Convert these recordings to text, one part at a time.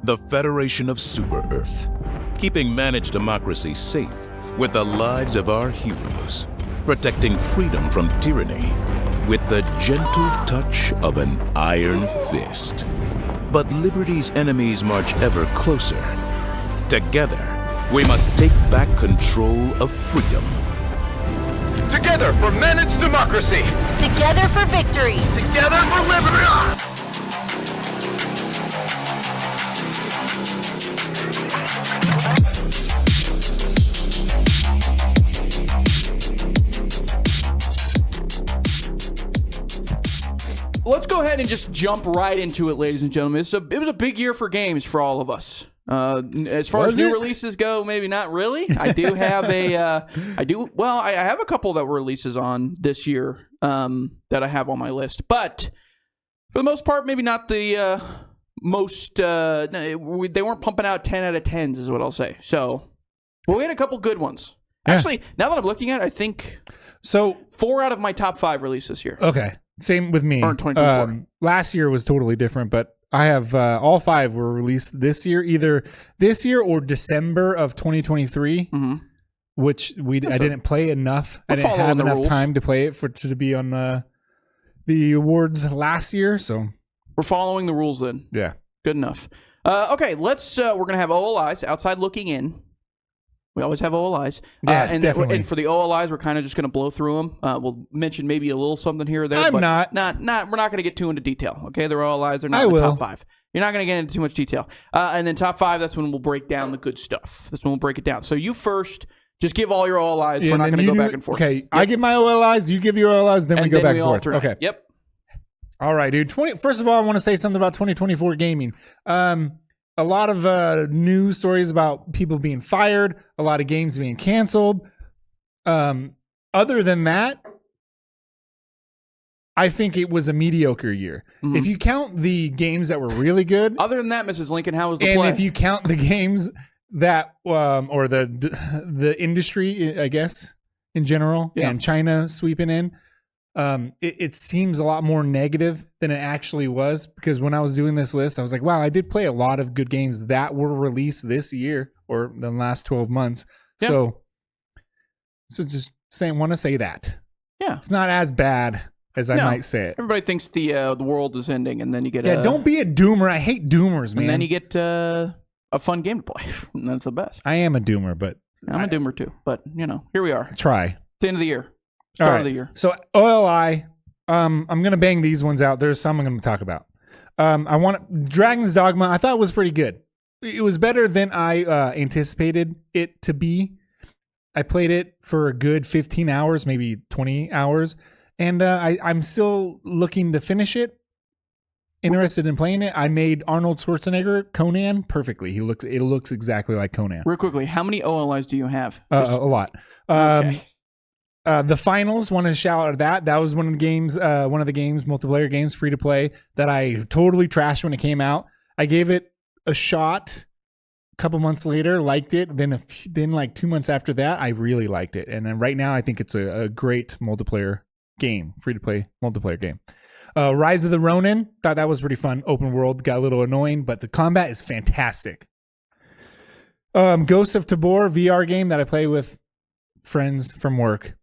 the Federation of Super-Earth, keeping managed democracy safe with the lives of our heroes, protecting freedom from tyranny with the gentle touch of an iron fist. But liberty's enemies march ever closer. Together, we must take back control of freedom. Together for managed democracy! Together for victory! Together for liberty! Let's go ahead and just jump right into it, ladies and gentlemen. It was a big year for games for all of us. As far as new releases go, maybe not really. I do have I have a couple that were releases on this year that I have on my list. But for the most part, maybe not the most, they weren't pumping out 10 out of 10s is what I'll say. So, well, we had a couple good ones. Yeah. Actually, now that I'm looking at it, I think 4 out of my top 5 released this year. Okay. Same with me. Or in 2024. Last year was totally different, but I have all 5 were released this year, either this year or December of 2023, which I didn't play enough. I didn't have enough time to play it to be on the awards last year. So we're following the rules then. Yeah, good enough. Okay, let's. We're gonna have OLIs outside looking in. We always have OLIs. Yes, definitely. And for the OLIs, we're kind of just going to blow through them. We'll mention maybe a little something here or there. We're not going to get too into detail. Okay, they're OLIs. They're not in the top 5. You're not going to get into too much detail. And then top 5, that's when we'll break down the good stuff. That's when we'll break it down. So you first, just give all your OLIs. We're not going to go back and forth. Okay, yep. I give my OLIs, you give your OLIs, then we go back and forth. Alternate. Okay. Yep. All right, dude. First of all, I want to say something about 2024 gaming. A lot of news stories about people being fired, a lot of games being canceled. Other than that, I think it was a mediocre year. Mm-hmm. If you count the games that were really good. Other than that, Mrs. Lincoln, how was the play? play? And if you count the games that, or the industry, I guess, in general, and China sweeping in, it seems a lot more negative than it actually was, because when I was doing this list, I was like, wow, I did play a lot of good games that were released this year or the last 12 months. Yeah. So just want to say that. Yeah. It's not as bad as I might say it. Everybody thinks the world is ending, and then you get don't be a doomer. I hate doomers, man. And then you get a fun game to play. And that's the best. I am a doomer, but I'm a doomer too. But, here we are. Try. It's the end of the year. Start of the year. So OLI, I'm going to bang these ones out. There's some I'm going to talk about. I want Dragon's Dogma. I thought it was pretty good. It was better than I anticipated it to be. I played it for a good 15 hours, maybe 20 hours. And I'm still looking to finish it. Interested in playing it. I made Arnold Schwarzenegger Conan perfectly. It looks exactly like Conan. Real quickly, how many OLIs do you have? A lot. Okay. The finals, want to shout out that. That was one of the games, multiplayer games, free to play, that I totally trashed when it came out. I gave it a shot a couple months later, liked it. Then like 2 months after that, I really liked it. And then right now, I think it's a great multiplayer game, free to play multiplayer game. Rise of the Ronin, thought that was pretty fun. Open world, got a little annoying, but the combat is fantastic. Ghosts of Tabor VR game that I play with friends from work.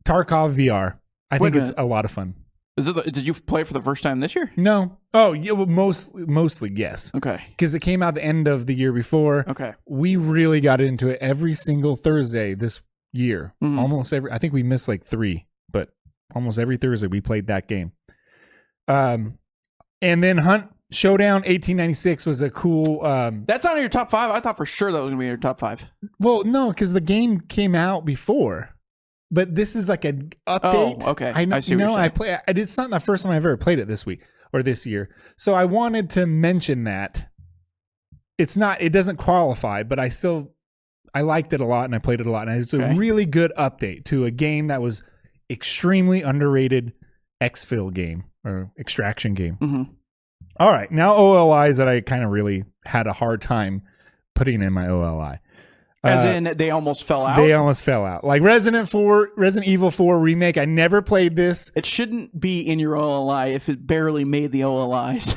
Tarkov VR. I think it's a lot of fun. Did you play it for the first time this year? No. Oh, yeah, well, mostly, yes. Okay. Because it came out the end of the year before. Okay. We really got into it every single Thursday this year. Mm-hmm. Almost every. I think we missed like 3, but almost every Thursday we played that game. And then Hunt Showdown 1896 was a cool. That's not in your top 5. I thought for sure that was going to be in your top 5. Well, no, because the game came out before. But this is like an update. Oh, okay. I know. See what you're saying. It's not the first time I've ever played it this week or this year. So I wanted to mention that it doesn't qualify, but I liked it a lot and I played it a lot. And it's a really good update to a game that was extremely underrated exfil game or extraction game. Mm-hmm. All right. Now OLIs that I kind of really had a hard time putting in my OLI. As in, they almost fell out? They almost fell out. Like Resident Evil 4 Remake, I never played this. It shouldn't be in your OLI if it barely made the OLIs.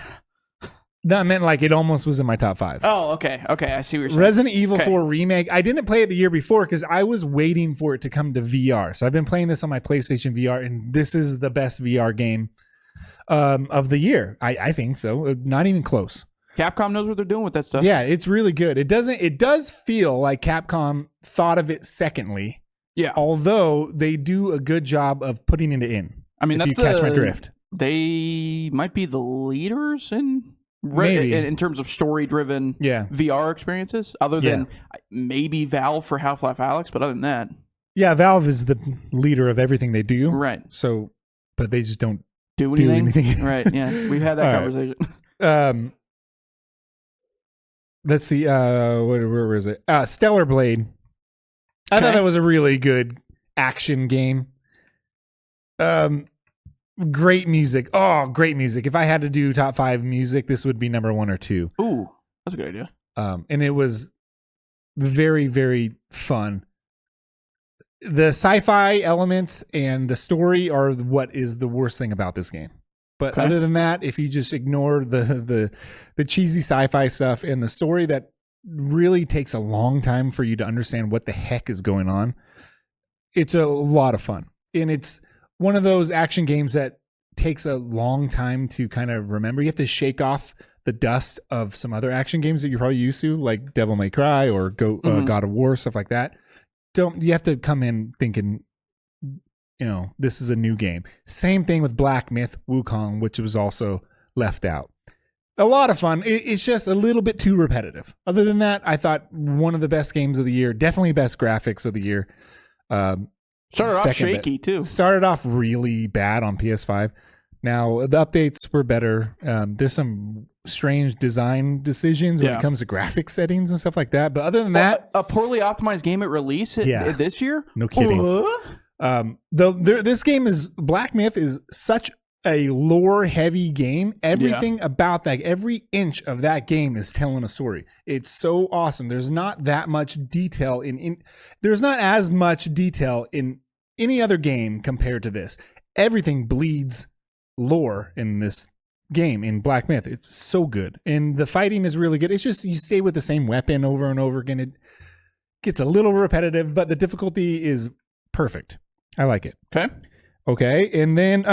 That meant like it almost was in my top 5. Oh, okay. Okay, I see what you're saying. Resident Evil Okay. 4 Remake. I didn't play it the year before because I was waiting for it to come to VR. So I've been playing this on my PlayStation VR, and this is the best VR game of the year. I think so. Not even close. Capcom knows what they're doing with that stuff. Yeah, it's really good. It does feel like Capcom thought of it secondly, Yeah. although they do a good job of putting it in. I mean, if that's you catch my drift. They might be the leaders in Maybe. in terms of story-driven Yeah. VR experiences, other than maybe Valve for Half-Life Alyx, but other than that. Yeah, Valve is the leader of everything they do. Right. So, but they just don't Do do anything? anything. Right, yeah. We've had that All right. conversation. Let's see. Where is it? Stellar Blade. I thought that was a really good action game. Great music. Oh, great music. If I had to do top 5 music, this would be number 1 or 2. Ooh, that's a good idea. And it was very, very fun. The sci-fi elements and the story are what is the worst thing about this game. But Okay. other than that, if you just ignore the cheesy sci-fi stuff and the story that really takes a long time for you to understand what the heck is going on, it's a lot of fun. And it's one of those action games that takes a long time to kind of remember. You have to shake off the dust of some other action games that you're probably used to, like Devil May Cry or God of War, stuff like that. You have to come in thinking, this is a new game. Same thing with Black Myth Wukong, which was also left out. A lot of fun. It's just a little bit too repetitive. Other than that, I thought one of the best games of the year, definitely best graphics of the year. Started off Second shaky, too. Started off really bad on PS5. Now, the updates were better. There's some strange design decisions when it comes to graphic settings and stuff like that. But other than that... A poorly optimized game at release this year? No kidding. This game is... Black Myth is such a lore-heavy game. Everything about that, every inch of that game is telling a story. It's so awesome. There's not that much detail there's not as much detail in any other game compared to this. Everything bleeds lore in this game, in Black Myth. It's so good. And the fighting is really good. It's just you stay with the same weapon over and over again. It gets a little repetitive, but the difficulty is perfect. I like it. Okay. And then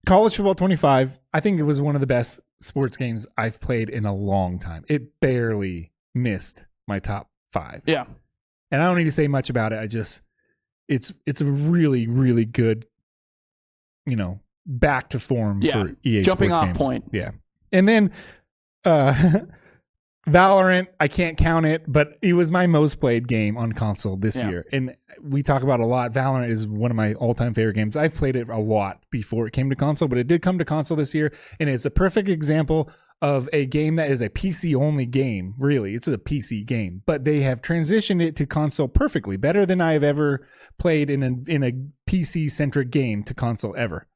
College Football 25, I think it was one of the best sports games I've played in a long time. It barely missed my top 5. Yeah. And I don't need to say much about it. It's a really, really good, back to form for EA Jumping sports off games. point. Yeah. And then Valorant, I can't count it, but it was my most played game on console this year. And we talk about a lot. Valorant is one of my all-time favorite games. I've played it a lot before it came to console, but it did come to console this year. And it's a perfect example of a game that is a PC-only game, really. It's a PC game. But they have transitioned it to console perfectly, better than I have ever played in a PC-centric game to console ever.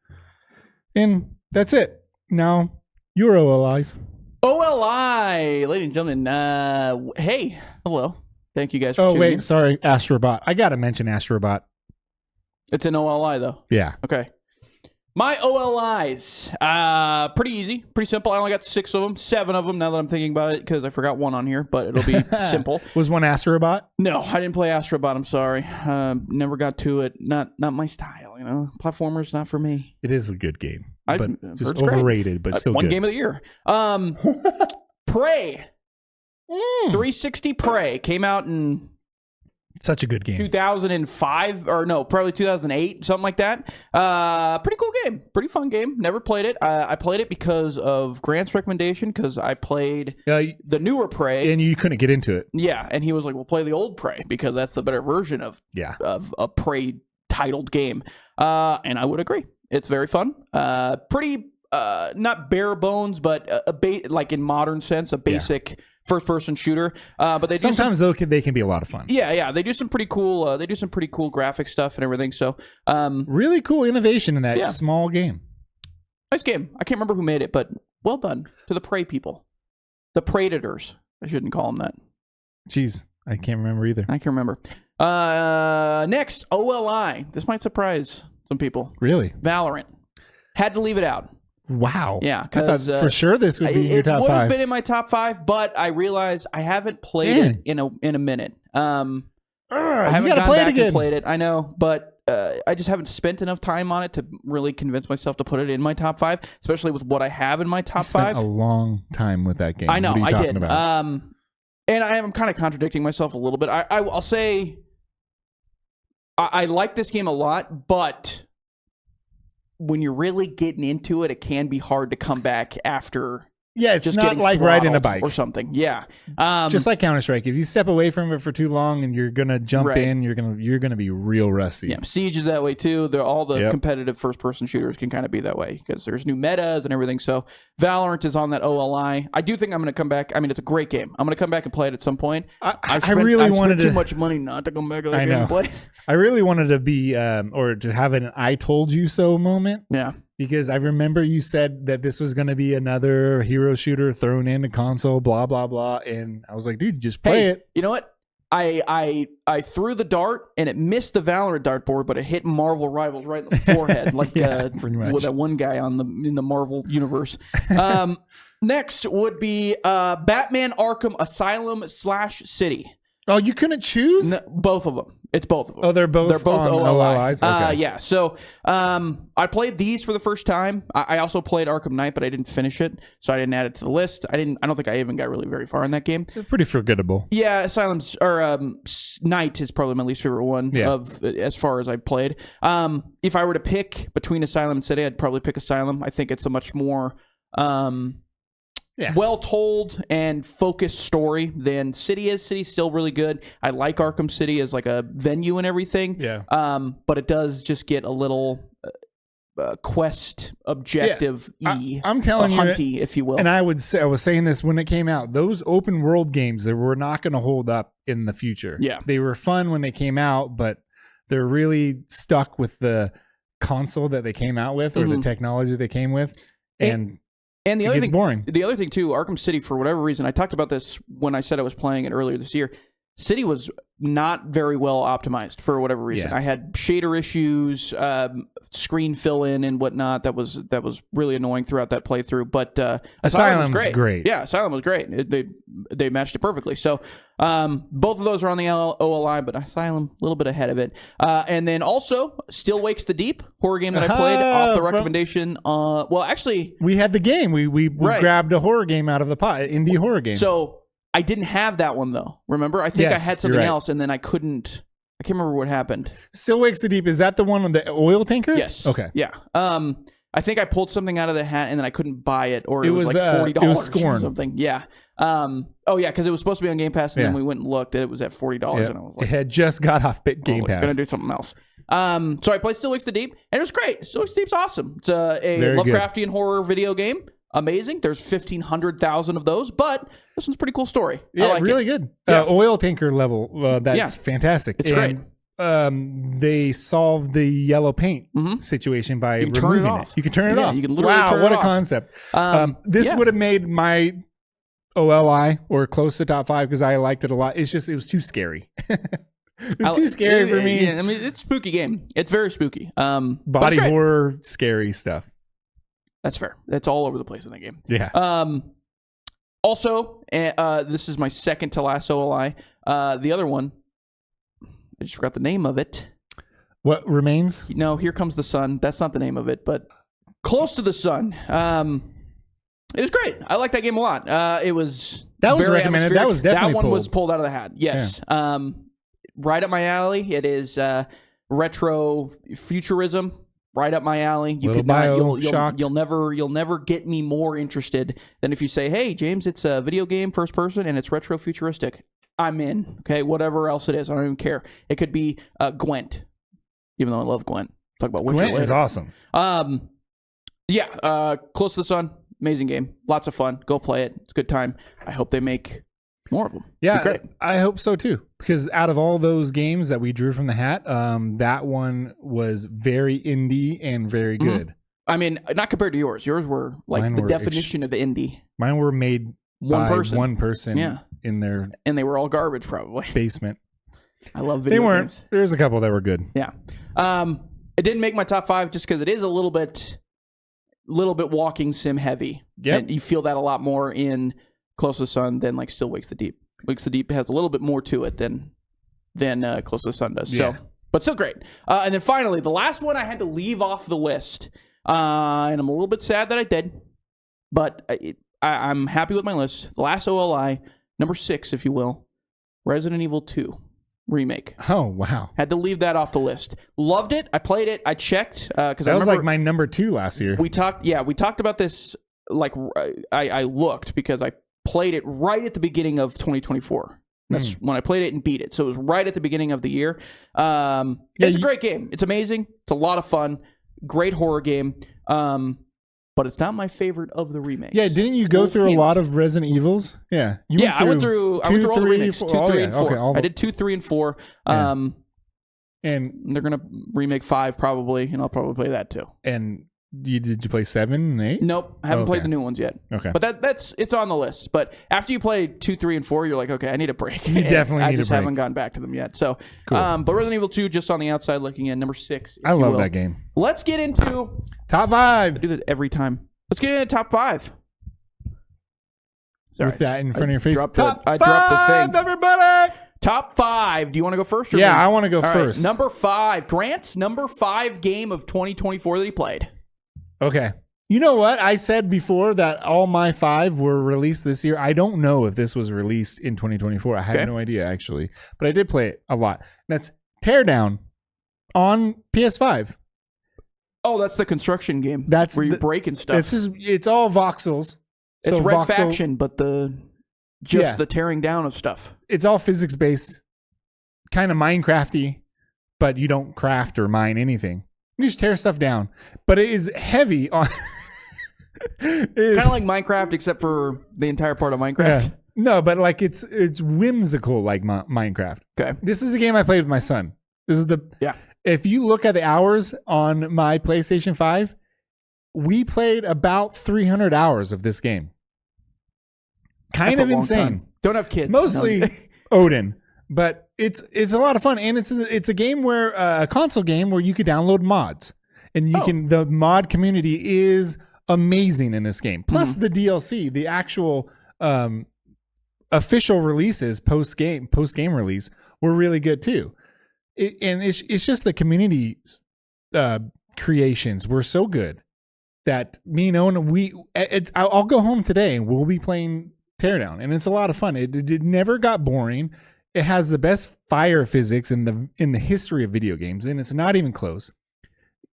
And that's it. Now, your OLIs. OLI, ladies and gentlemen. Hey, hello. Thank you guys for Oh, tuning in. wait, sorry. Astrobot. I got to mention Astrobot. It's an OLI, though. Yeah. Okay. My OLIs. Pretty easy. Pretty simple. I only got 6 of them. 7 of them now that I'm thinking about it because I forgot one on here, but it'll be simple. Was one Astrobot? No, I didn't play Astrobot. I'm sorry. Never got to it. Not my style, Platformers, not for me. It is a good game. I've But heard just it's great. overrated, but still One good. game of the year. Prey. 360 Prey came out in Such a good game. 2005 or no, probably 2008, something like that. Pretty cool game, pretty fun game. Never played it. I played it because of Grant's recommendation because I played the newer Prey, and you couldn't get into it. Yeah, and he was like, "We'll play the old Prey because that's the better version of a Prey titled game." And I would agree. It's very fun. Pretty not bare bones, but like in modern sense, a basic first-person shooter. But they sometimes they can be a lot of fun. Yeah, they do some pretty cool. They do some pretty cool graphic stuff and everything. So, really cool innovation in that small game. Nice game. I can't remember who made it, but well done to the Prey people, the Predators. I shouldn't call them that. Jeez, I can't remember either. I can remember. Next, OLI. This might surprise some people. Really? Valorant. Had to leave it out. Wow. Yeah, I thought 'cause, for sure this would be in your top It would have 5. been in my top 5, but I realized I haven't played it in a minute. I haven't you gotta gone play it back again. and played it. I know, but I just haven't spent enough time on it to really convince myself to put it in my top 5, especially with what I have in my top Spent 5. a long time with that game. I know, What are you I talking did. about? And I am kind of contradicting myself a little bit. I'll say I like this game a lot, but when you're really getting into it, it can be hard to come back after. Yeah, it's Just not getting like riding a throttled bike. or something. Yeah, Just like Counter-Strike. If you step away from it for too long and you're gonna jump Right. in, you're gonna be real rusty. yeah. Siege is that way too. All the Yep. competitive first-person shooters can kind of be that way because there's new metas and everything. So Valorant is on that OLI. I do think I'm going to come back. I mean, it's a great game. I'm going to come back and play it at some point. I've wanted spent to too much money not to come back to that I game know. and play. I really wanted to be or to have an "I told you so" moment. Yeah. Because I remember you said that this was going to be another hero shooter thrown in a console, blah blah blah, and I was like, dude, just play it. You know what? I threw the dart and it missed the Valorant dartboard, but it hit Marvel Rivals right in the forehead, like Yeah, pretty much. with that one guy in the Marvel universe. Next would be Batman Arkham Asylum / City. Oh, you couldn't choose? Both of them. It's both of them. Oh, they're both on OLIs. OLIs? Okay. Yeah. So I played these for the first time. I also played Arkham Knight, but I didn't finish it, so I didn't add it to the list. I don't think I even got really very far in that game. They're pretty forgettable. Yeah, Asylum's or Knight is probably my least favorite one Yeah. of as far as I've played. If I were to pick between Asylum and City, I'd probably pick Asylum. I think it's a much more Yeah. well told and focused story than City is. City's still really good. I like Arkham City as like a venue and everything. Yeah. But it does just get a little quest objective I'm telling you, hunty, if you will. And I was saying this when it came out. Those open world games that were not going to hold up in the future. Yeah. They were fun when they came out, but they're really stuck with the console that they came out with or the technology they came with. And the it other gets thing, boring. The other thing too, Arkham City, for whatever reason, I talked about this when I said I was playing it earlier this year. City was not very well optimized for whatever reason. Yeah. I had shader issues, screen fill in and whatnot. That was really annoying throughout that playthrough. But Asylum was great. Yeah, Asylum was great. They matched it perfectly. So both of those are on the OLI, but Asylum a little bit ahead of it. And then also Still Wakes the Deep, horror game that I played off the recommendation. Well, actually, we had the game. We grabbed a horror game out of the pot, an indie horror game. So I didn't have that one though. Remember, I think Yes, I had something you're right. else, and then I couldn't. I can't remember what happened. Still Wakes the Deep. Is that the one on the oil tanker? Yes. Okay. Yeah. I think I pulled something out of the hat, and then I couldn't buy it, or it was like $40 it was or Scorn. something. Yeah. Oh yeah, because it was supposed to be on Game Pass, and then Yeah. we went and looked, and it was at $40, Yeah. and I was It like, had just got off Game "Oh, Pass. gonna do something else." So I played Still Wakes the Deep, and it was great. Still Wakes the Deep's awesome. It's a Very good. Lovecraftian horror video game. Amazing. There's 1,500,000 of those, but this one's a pretty cool story. Yeah, I like really it. good. Yeah. Oil tanker level. That's Yeah. fantastic. It's great. They solved the yellow paint situation by You can turn it removing off. You can turn it Yeah, off. you can literally wow, turn it what a off. concept. This yeah. would have made my OLI or close to top 5 because I liked it a lot. It was too scary. It's too scary for me. Yeah, I mean, it's a spooky game. It's very spooky. But Body it's great. horror, scary stuff. That's fair. It's all over the place in that game. Yeah. Also, this is my second to last OLI. The other one, I just forgot the name of it. What remains? No, Here Comes the Sun. That's not the name of it, but Close to the Sun. It was great. I like that game a lot. It was That was very recommended. That atmospheric. was definitely that one was pulled. pulled out of the hat. Yes. Right up my alley. It is retro futurism. Right up my alley. You Little could not. Bioshock. You'll never get me more interested than if you say, "Hey, James, it's a video game, first person, and it's retro futuristic." I'm in. Okay, whatever else it is, I don't even care. It could be Gwent, even though I love Gwent. Talk about Witcher Gwent later. is awesome. Yeah. Close to the Sun. Amazing game. Lots of fun. Go play it. It's a good time. I hope they make more of them. Yeah, Be great. I hope so too. Because out of all those games that we drew from the hat, that one was very indie and very good. I mean, not compared to yours. Yours were like Mine the were definition of indie. Mine were made One by person. one person Yeah. in their And they were all garbage, probably. basement. I love video They weren't. games. There's a couple that were good. Yeah. It didn't make my top 5 just because it is a little bit little bit walking sim heavy. Yep. And you feel that a lot more in Close to the Sun than like Still Wakes the Deep. Wakes the Deep has a little bit more to it than Close to the Sun does. Yeah. So, but still great. And then finally, the last one I had to leave off the list, and I'm a little bit sad that I did, but I'm happy with my list. The last OLI, number 6, if you will, Resident Evil 2 remake. Oh, wow. Had to leave that off the list. Loved it. I played it. I checked because That was like my number 2 last year. we talked about this. Like I looked because I played it right at the beginning of 2024. That's when I played it and beat it. So it was right at the beginning of the year. It's a great game. It's amazing. It's a lot of fun. Great horror game. But it's not my favorite of the remakes. Yeah, didn't you go through a lot of Resident Evils? Yeah. I went through all the remakes. 2, 3, and 4. Okay, I did 2, 3, and 4. And They're going to remake 5 probably, and I'll probably play that too. And did you play 7 and 8? Nope, I haven't played the new ones yet. Okay. But it's on the list. But after you play 2, 3, and 4, you're like, okay, I need a break. You definitely need a break. I just haven't gone back to them yet. So, Cool. But Resident Evil 2, just on the outside looking in, number 6. I love that game. Let's get into Top 5. I do this every time. Let's get into top 5. Sorry. With that in front of your face. I dropped the thing. Everybody. Top 5. Do you want to go first? Or Yeah, me? I want to go All right, first. number 5. Grant's number 5 game of 2024 that he played. Okay. You know what? I said before that all my 5 were released this year. I don't know if this was released in 2024. I have no idea, actually. But I did play it a lot. That's Teardown on PS5. Oh, that's the construction game. That's where you're breaking stuff. It's all voxels. It's So Red voxel- Faction, but the tearing down of stuff. It's all physics based, kind of Minecrafty, but you don't craft or mine anything. You just tear stuff down. But it is heavy on. Kind of like Minecraft, except for the entire part of Minecraft. Yeah. No, but like it's whimsical like Minecraft. Okay. This is a game I played with my son. This is If you look at the hours on my PlayStation 5, we played about 300 hours of this game. Kind That's of a long insane. time. Don't have kids. Mostly No. Odin, but it's a lot of fun, and it's a game where a console game where you could download mods, and you can. The mod community is amazing in this game. Plus the DLC, the actual official releases post game release were really good too. It's just the community creations were so good that me and Owen, I'll go home today and we'll be playing Teardown, and it's a lot of fun. It never got boring. It has the best fire physics in the history of video games, and it's not even close.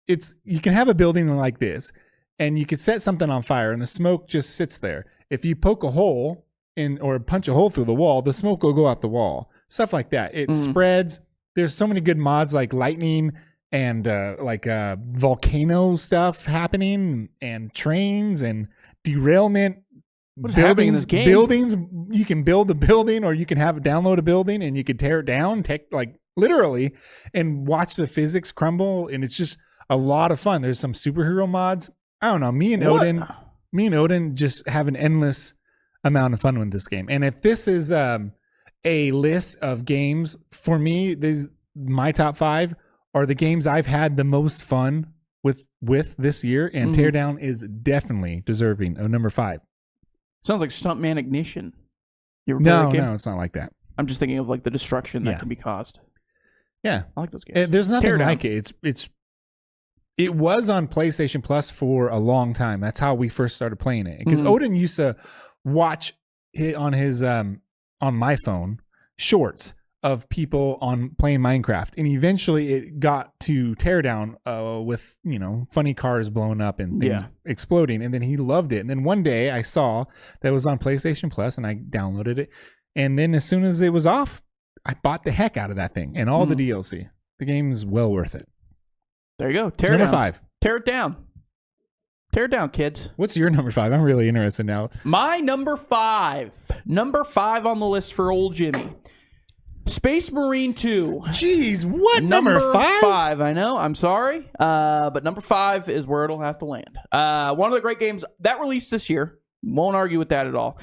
You can have a building like this, and you could set something on fire, and the smoke just sits there. If you poke a hole or punch a hole through the wall, the smoke will go out the wall. Stuff like that. It spreads. There's so many good mods like lightning and volcano stuff happening, and trains and derailment. What's happening in this game? Buildings. You can build a building, or you can download a building, and you can tear it down, literally, and watch the physics crumble. And it's just a lot of fun. There's some superhero mods. I don't know. Me and Odin just have an endless amount of fun with this game. And if this is a list of games for me, my top 5 are the games I've had the most fun with this year, and Teardown is definitely deserving of number 5. Sounds like Stuntman Ignition. You ever play that game? No, it's not like that. I'm just thinking of like the destruction that can be caused. Yeah, I like those games. There's nothing like it. It was on PlayStation Plus for a long time. That's how we first started playing it. Because Odin used to watch on his on my phone shorts of people playing Minecraft, and eventually it got to Teardown with funny cars blowing up and things exploding, and then he loved it. And then one day I saw that it was on PlayStation Plus, and I downloaded it, and then as soon as it was off, I bought the heck out of that thing and all the DLC. The game is well worth it. There you go. Tear it number down. 5. Tear it down. Tear it down, kids. What's your number 5? I'm really interested now. My number 5. Number 5 on the list for old Jimmy. Space Marine 2. Jeez, what? Number 5? I know. I'm sorry. But number 5 is where it'll have to land. One of the great games that released this year. Won't argue with that at all.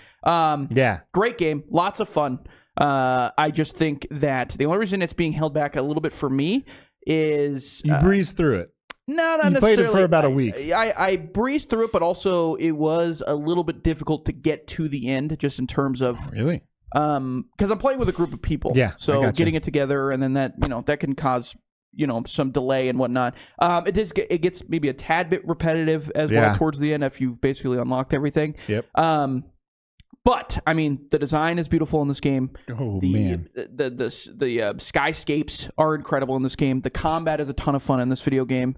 Great game. Lots of fun. I just think that the only reason it's being held back a little bit for me is... You breeze through it. No, not You played necessarily. it for about a week. I breezed through it, but also it was a little bit difficult to get to the end, just in terms of Really? because I'm playing with a group of people. Yeah, I so gotcha. getting it together, and then that can cause some delay and whatnot. It gets maybe a tad bit repetitive as well towards the end if you've basically unlocked everything. Yep. But I mean, the design is beautiful in this game. Oh, man. The skyscapes are incredible in this game. The combat is a ton of fun in this video game.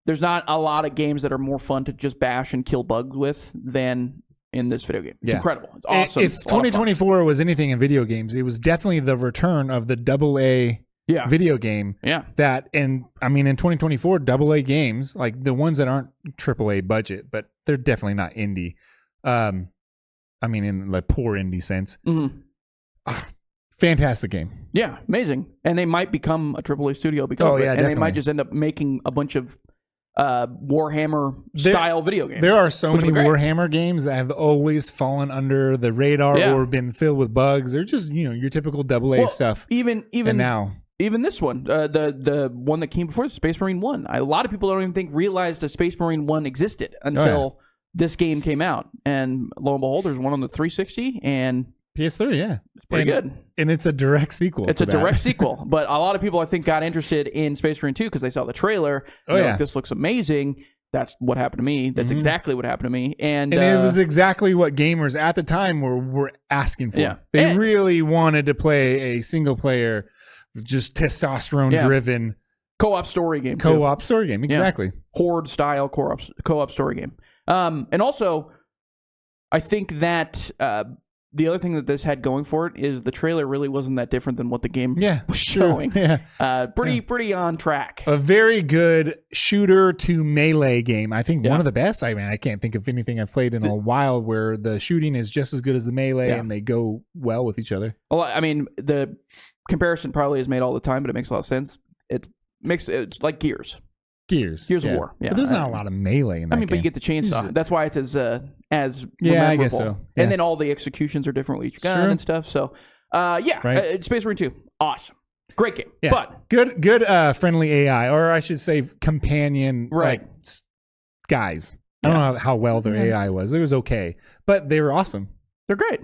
There's not a lot of games that are more fun to just bash and kill bugs with than in this video game. It's incredible. It's awesome. If 2024 was anything in video games, it was definitely the return of the AA video game. Yeah. In 2024, AA games, like the ones that aren't AAA budget, but they're definitely not indie. In the poor indie sense. Mm-hmm. Fantastic game. Yeah, amazing. And they might become a AAA studio because of it. And definitely. they might just end up making a bunch of Warhammer style video games. There are so many great. Warhammer games that have always fallen under the radar or been filled with bugs. They're just, your typical AA stuff. Even and now. Even this one, the one that came before, Space Marine 1. A lot of people don't even realized a Space Marine 1 existed until this game came out. And lo and behold, there's one on the 360 and PS3, yeah. It's pretty good. And it's a direct sequel. It's a direct sequel. But a lot of people, I think, got interested in Space Marine 2 because they saw the trailer. Like, this looks amazing. That's what happened to me. That's exactly what happened to me. And it was exactly what gamers at the time were asking for. Yeah. They really wanted to play a single player, just testosterone-driven co-op story game. Story game, exactly. Yeah. Horde-style co-op story game. And also, I think that the other thing that this had going for it is the trailer really wasn't that different than what the game was showing. Yeah. Pretty on track. A very good shooter to melee game. I think one of the best. I can't think of anything I've played in a while where the shooting is just as good as the melee and they go well with each other. Well, the comparison probably is made all the time, but it makes a lot of sense. It's like Gears. Gears of War. Yeah. But there's not a lot of melee in that game. But you get the chainsaw. That's why it's as memorable. I guess so. Yeah. And then all the executions are different with each gun and stuff. So, Space Marine 2, awesome. Great game. Yeah. But good friendly AI, or I should say companion guys. I don't know how well their AI was. It was okay, but they were awesome. They're great.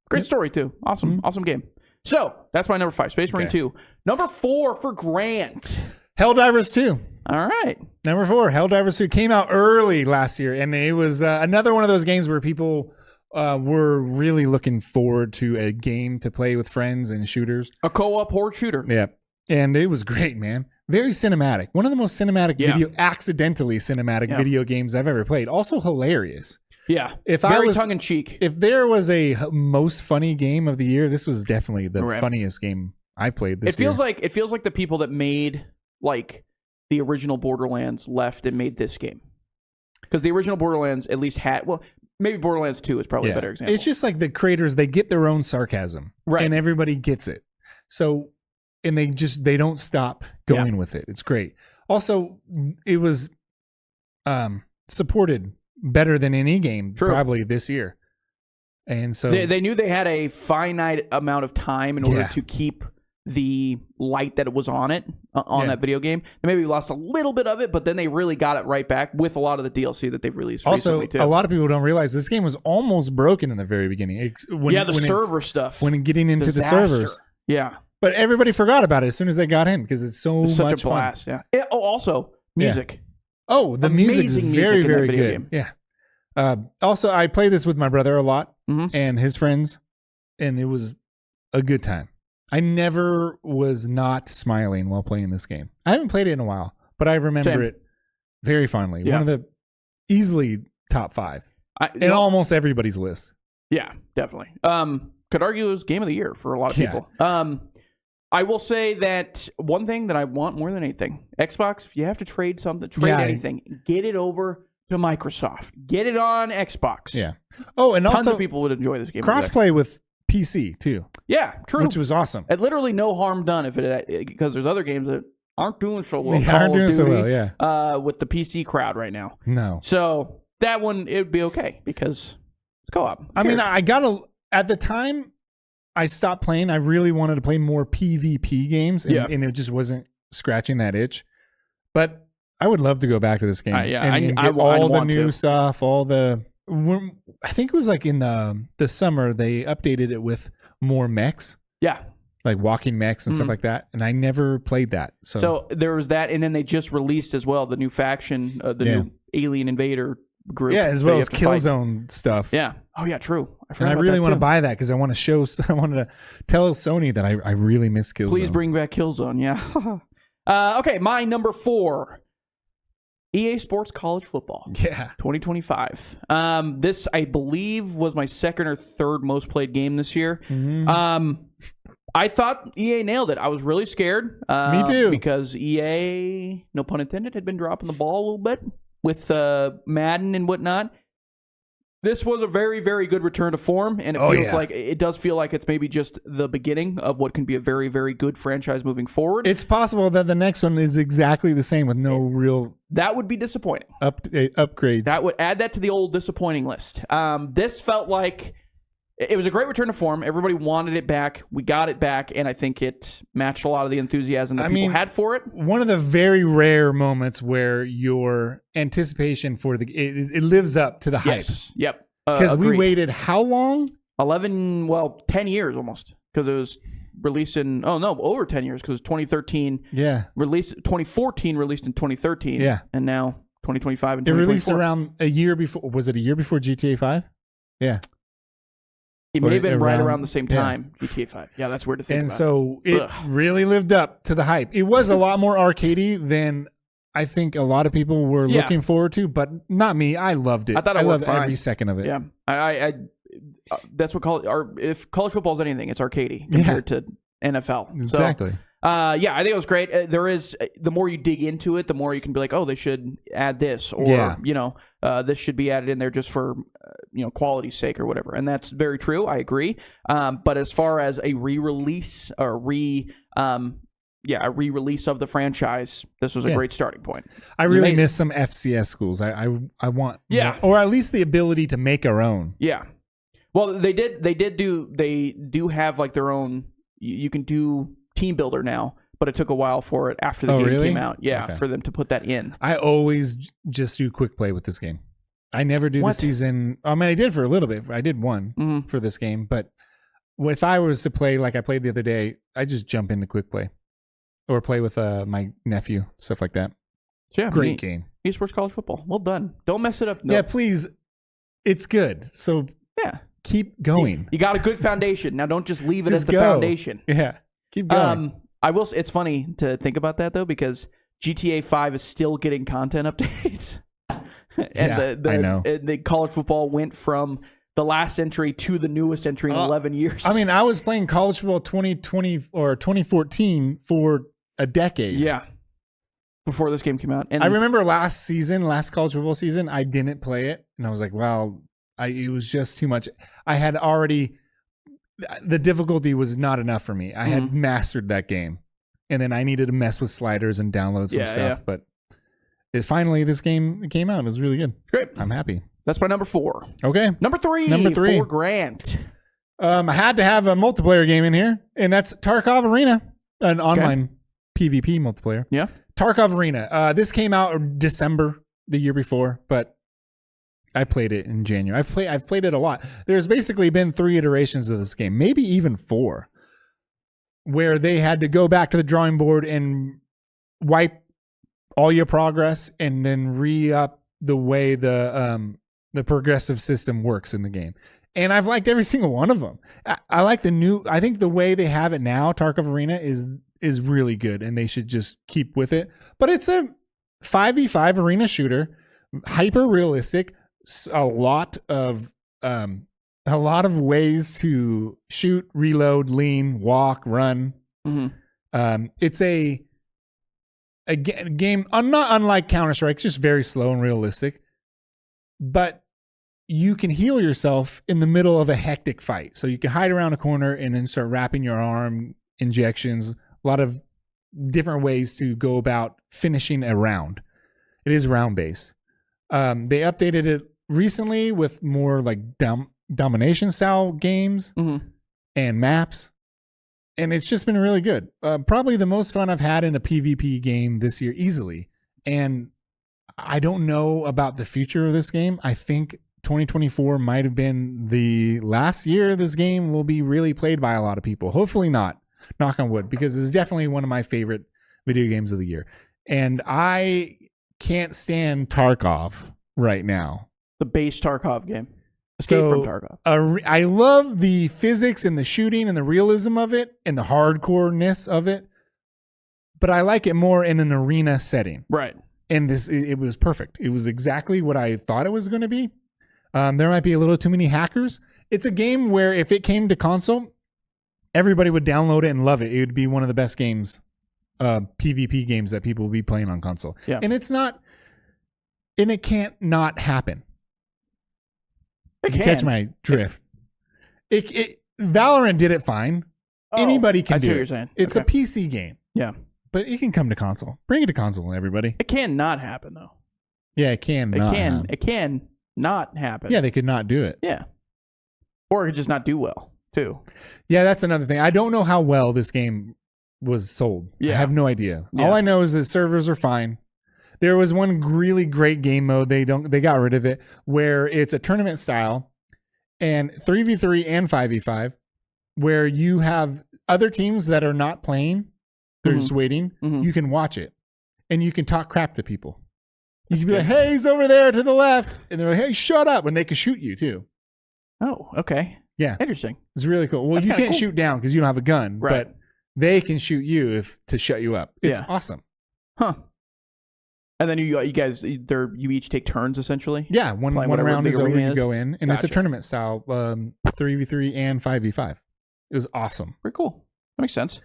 Great story, too. Awesome. Awesome game. So, that's my number 5, Space Marine 2. Number 4 for Grant. Helldivers 2. All right. Number 4, Helldivers 2 came out early last year, and it was another one of those games where people were really looking forward to a game to play with friends and shooters. A co-op horde shooter. Yeah. And it was great, man. Very cinematic. One of the most accidentally cinematic video games I've ever played. Also hilarious. Yeah. Very tongue-in-cheek. If there was a most funny game of the year, this was definitely the funniest game I've played this year. It feels like the people that made the original Borderlands left and made this game. Because the original Borderlands at least had, maybe Borderlands 2 is probably a better example. It's just like the creators, they get their own sarcasm. Right. And everybody gets it. So, and they don't stop going with it. It's great. Also, it was supported better than any game probably this year. And so they knew they had a finite amount of time in order to keep the light that was on it on that video game. They maybe lost a little bit of it, but then they really got it right back with a lot of the DLC that they've released recently too. A lot of people don't realize this game was almost broken in the very beginning. The server stuff. When getting into the servers. Yeah. But everybody forgot about it as soon as they got in because it's such a blast. Fun. Yeah. Also, music. Yeah. Oh, the music is very, very good. Game. Yeah. Also, I play this with my brother a lot and his friends, and it was a good time. I never was not smiling while playing this game. I haven't played it in a while, but I remember it very fondly. Yeah. One of the easily top 5 in almost everybody's list. Yeah, definitely. Could argue it was game of the year for a lot of people. I will say that one thing that I want more than anything, Xbox, if you have to trade anything, get it over to Microsoft. Get it on Xbox. Yeah. Oh, and tons also of people would enjoy this game. Crossplay with PC too. Yeah, true. Which was awesome. And literally no harm done because there's other games that aren't doing so well. With the PC crowd right now. No. So that one, it would be okay because it's co-op. At the time I stopped playing, I really wanted to play more PvP games and it just wasn't scratching that itch. But I would love to go back to this game. I get want all the new to. stuff, I think it was like in the summer they updated it with more mechs, Yeah. like walking mechs and stuff like that. And I never played that. So there was that, and then they just released as well the new faction, the new Alien Invader group. yeah, as that well you as have to fight. Killzone stuff. Yeah. Oh yeah, true. And I really want to buy that because I want to tell Sony that I really miss Killzone. Please bring back Killzone. Yeah. Okay, my number 4. EA Sports College Football. Yeah. 2025. This, I believe, was my second or third most played game this year. Mm-hmm. I thought EA nailed it. I was really scared. Me too. Because EA, no pun intended, had been dropping the ball a little bit with Madden and whatnot. This was a very, very good return to form, and it does feel like it's maybe just the beginning of what can be a very, very good franchise moving forward. It's possible that the next one is exactly the same with no real That would be disappointing. upgrades. That would add that to the old disappointing list. This felt like it was a great return to form. Everybody wanted it back. We got it back, and I think it matched a lot of the enthusiasm that people had for it. One of the very rare moments where your anticipation for it lives up to the hype. Yes. Yep. Because we waited how long? 10 years almost. Because it was released in, over 10 years because it was 2013. Yeah. Released 2014, released in 2013. Yeah. And now 2025 and It 2024. released around a year before. Was it a year before GTA 5? Yeah. It may have been right around the same time, GTA 5. Yeah, that's weird to think and about. so it really lived up to the hype. It was a lot more arcadey than I think a lot of people were looking forward to, but not me. I loved it. I thought it loved worked fine. every second of it. Yeah, I that's what if college football is anything, it's arcadey compared to NFL. Exactly. So, yeah, I think it was great. The more you dig into it, the more you can be like, oh, they should add this, or this should be added in there just for quality's sake or whatever. And that's very true. I agree. But as far as a re-release or a re-release of the franchise, this was a great starting point. I really miss some FCS schools. I want more, or at least the ability to make our own. Yeah. Well, they do have like their own. You can do Team Builder now, but it took a while for it after the game came out. Yeah, for them to put that in. I always just do quick play with this game. I never do the season. I mean, I did for a little bit. I did one for this game, but if I was to play like I played the other day, I just jump into quick play or play with my nephew, stuff like that. So yeah, great game. Esports College Football. Well done. Don't mess it up. No. Yeah, please. It's good. So keep going. You got a good foundation. Now don't just leave it as the foundation. Yeah. Keep going. I will. It's funny to think about that though, because GTA 5 is still getting content updates, and I know. The college football went from the last entry to the newest entry in 11 years. I mean, I was playing college football 2020 or 2014 for a decade. Yeah, before this game came out. And I remember last college football season, I didn't play it, and I was like, well, it was just too much. I had already. The difficulty was not enough for me. I had mastered that game, and then I needed to mess with sliders and download some stuff. But finally, this game came out. It was really good. Great. I'm happy. That's my number 4. Okay. Number three. For Grant. I had to have a multiplayer game in here, and that's Tarkov Arena, an online PvP multiplayer. Yeah. Tarkov Arena. This came out December the year before, but I played it in January. I've played it a lot. There's basically been 3 iterations of this game, maybe even 4, where they had to go back to the drawing board and wipe all your progress and then re-up the way the progressive system works in the game. And I've liked every single one of them. I like I think the way they have it now, Tarkov Arena, is really good, and they should just keep with it. But it's a 5v5 arena shooter, hyper realistic. A lot of ways to shoot, reload, lean, walk, run. It's a game not unlike Counter-Strike, it's just very slow and realistic. But you can heal yourself in the middle of a hectic fight. So you can hide around a corner and then start wrapping your arm, injections, a lot of different ways to go about finishing a round. It is round-based. They updated it recently with more like domination style games and maps, and it's just been really good. Probably the most fun I've had in a PvP game this year, easily. And I don't know about the future of this game. I think 2024 might have been the last year this game will be really played by a lot of people. Hopefully not, knock on wood, because it's definitely one of my favorite video games of the year. And I can't stand Tarkov right now. The base Tarkov game. Escape from Tarkov. I love the physics and the shooting and the realism of it and the hardcoreness of it, but I like it more in an arena setting. Right. And it was perfect. It was exactly what I thought it was going to be. There might be a little too many hackers. It's a game where if it came to console, everybody would download it and love it. It would be one of the best games, PvP games that people will be playing on console. Yeah. And it can't not happen. It You can. catch my drift. Valorant did it fine. Anybody can I do see it. what you're saying. It's a PC game. Yeah. But it can come to console. Bring it to console, everybody. It can not happen, though. Yeah, it can. It can not happen. Yeah, they could not do it. Yeah. Or it could just not do well, too. Yeah, that's another thing. I don't know how well this game was sold. Yeah. I have no idea. Yeah. All I know is the servers are fine. There was one really great game mode. They got rid of it, where it's a tournament style and 3v3 and 5v5, where you have other teams that are not playing. They're just waiting. Mhm. You can watch it and you can talk crap to people. You can be like, hey, he's over there to the left. And they're like, hey, shut up. And they can shoot you too. Oh, okay. Yeah. Interesting. It's really cool. Well, That's you kinda can't cool. shoot down because you don't have a gun, Right. but they can shoot you to shut you up. It's Yeah. awesome. Huh. And then you guys, you each take turns, essentially? Yeah, one whatever round the is over, arena you is? go in, and it's a Gotcha. tournament style, 3v3 and 5v5. It was awesome. Pretty cool. That makes sense.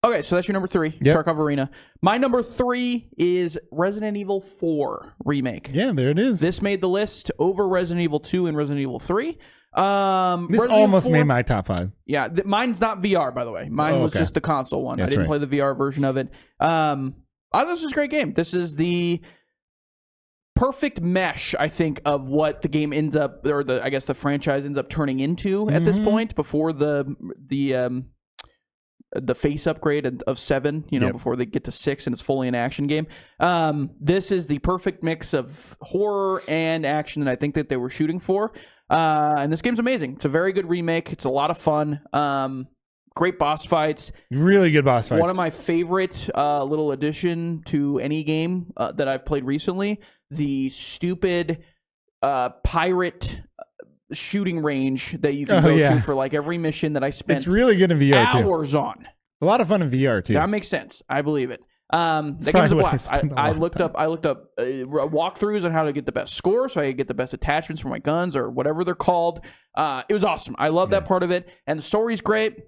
Okay, so that's your number 3, Yep. Tarkov Arena. My number 3 is Resident Evil 4 Remake. Yeah, there it is. This made the list over Resident Evil 2 and Resident Evil 3. This Resident almost Evil 4, made my top 5. Yeah, mine's not VR, by the way. Mine was okay. just the console one. That's I didn't right. play the VR version of it. I thought this was a great game. This is the perfect mesh, I think, of what the game ends up, or the franchise ends up turning into at this point. Before the face upgrade of 7, Yep. before they get to 6 and it's fully an action game. This is the perfect mix of horror and action that I think that they were shooting for. And this game's amazing. It's a very good remake. It's a lot of fun. Great boss fights. Really good boss fights. One of my favorite little addition to any game that I've played recently, the stupid pirate shooting range that you can go to for like every mission that I spent It's really good in VR too. hours on. A lot of fun in VR too. That makes sense. I believe it. That game's probably a what I blast. spent a I lot of looked up walkthroughs on how to get the best score, so I could get the best attachments for my guns or whatever they're called. It was awesome. I love that part of it, and the story's great.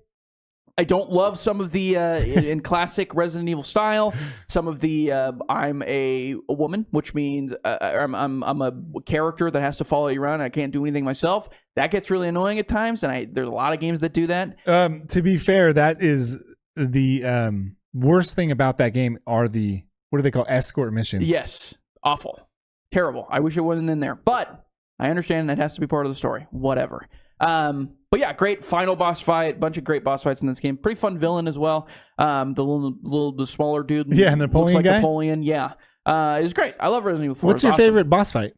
I don't love some of the in classic Resident Evil style. Some of the I'm a woman, which means I'm a character that has to follow you around. And I can't do anything myself. That gets really annoying at times, and there's a lot of games that do that. To be fair, that is the worst thing about that game are what do they call escort missions? Yes, awful, terrible. I wish it wasn't in there, but I understand that has to be part of the story. Whatever. But yeah, great final boss fight. Bunch of great boss fights in this game. Pretty fun villain as well. The smaller dude. Yeah, and the Napoleon looks like guy? Napoleon. Yeah, it was great. I love Resident Evil 4. What's your favorite boss fight?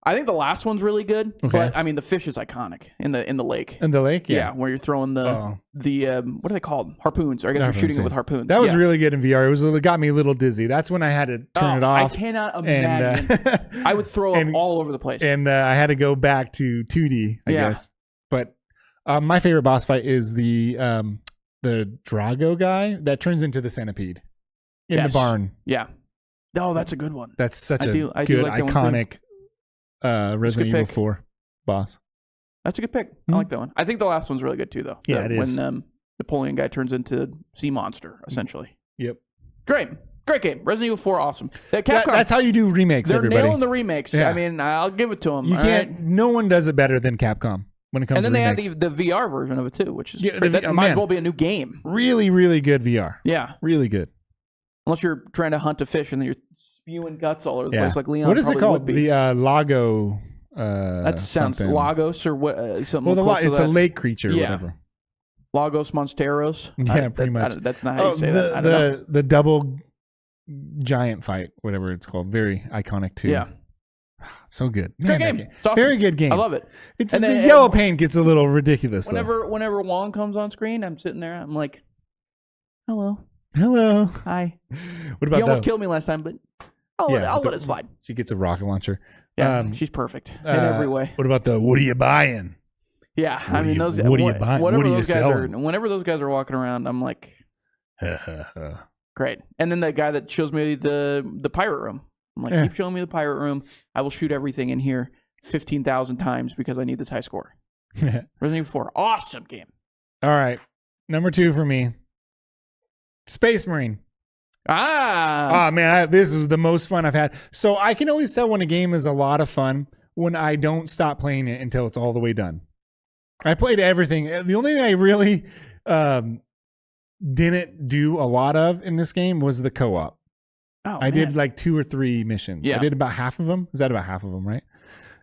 I think the last one's really good. Okay. But I mean, the fish is iconic in the lake. In the lake? Yeah, where you're throwing the what are they called? Harpoons. Or I guess you're shooting it with harpoons. That was Yeah. really good in VR. It got me a little dizzy. That's when I had to turn it off. I cannot imagine. I would throw up all over the place. And I had to go back to 2D, I guess. But my favorite boss fight is the Drago guy that turns into the centipede in the barn. Yeah. Oh, that's a good one. That's such I a do good, like that one too. iconic Resident Evil pick. 4 boss. That's a good pick. I like that one. I think the last one's really good too, though. Yeah, it is. When Napoleon guy turns into sea monster, essentially. Yep. Great game. Resident Evil 4, awesome. Capcom, That's how you do remakes, they're everybody. nailing the remakes. Yeah. I mean, I'll give it to them. You can't. No one does it better than Capcom when it comes And then to they remakes. had the VR version of it too, which is Yeah, great. That might as man. well be a new game. Really, really good VR. Yeah. Really good. Unless you're trying to hunt a fish and then you're spewing guts all over the Yeah. place like Leon. What is it probably called? would be. The Lago. That sounds something. Lagos or what? Something close to it's that. a lake creature or Yeah. whatever. Lagos Monsteros. Yeah, pretty much. That's not how you say that. I don't know. The double giant fight, whatever it's called. Very iconic too. Yeah. So good. Good Man, game. that It's awesome. Very good game. I love it. It's And the then- yellow paint gets a little ridiculous. Whenever Wong comes on screen, I'm sitting there. I'm like, hello, Hello. hi. What He about almost that? killed me last time, but I'll let it slide. She gets a rocket launcher. Yeah, she's perfect in every way. What about the what are you buying? Yeah, What are you buying? Whatever What are you those guys are, selling? whenever those guys are walking around, I'm like, great. And then the guy that shows me the pirate room, I'm like, keep showing me the pirate room. I will shoot everything in here 15,000 times because I need this high score. Resident Evil 4, awesome game. All right. Number 2 for me. Space Marine. Ah, Oh man, this is the most fun I've had. So I can always tell when a game is a lot of fun when I don't stop playing it until it's all the way done. I played everything. The only thing I really didn't do a lot of in this game was the co-op. oh, I did like 2 or 3 missions. Yeah. I did about half of them. Is that about half of them, right?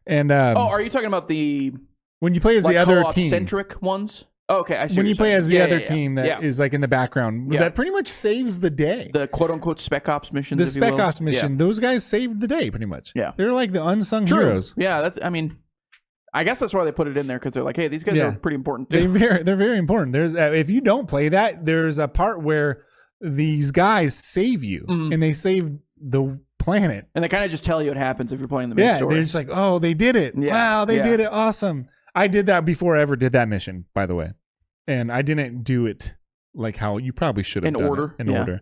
And are you talking about the when you play as like the other team, co-op-centric ones? Oh, okay, I see. when what you you're play saying. as the other team that Yeah. is like in the background, Yeah. that pretty much saves the day. The quote-unquote Spec Ops missions. The if you Spec will. Ops mission, those guys saved the day pretty much. Yeah. They're like the unsung True. heroes. Yeah, that's. I mean, I guess that's why they put it in there because they're like, hey, these guys Yeah. are pretty important. They're Too. very important. There's if you don't play that, there's a part where these guys save you and they save the planet. And they kind of just tell you what happens if you're playing the main Yeah, story. they're just like, oh, they did it. Yeah. Wow, they Yeah. did it. Awesome. I did that before I ever did that mission, by the way. And I didn't do it like how you probably should have In done order, it. In yeah. order.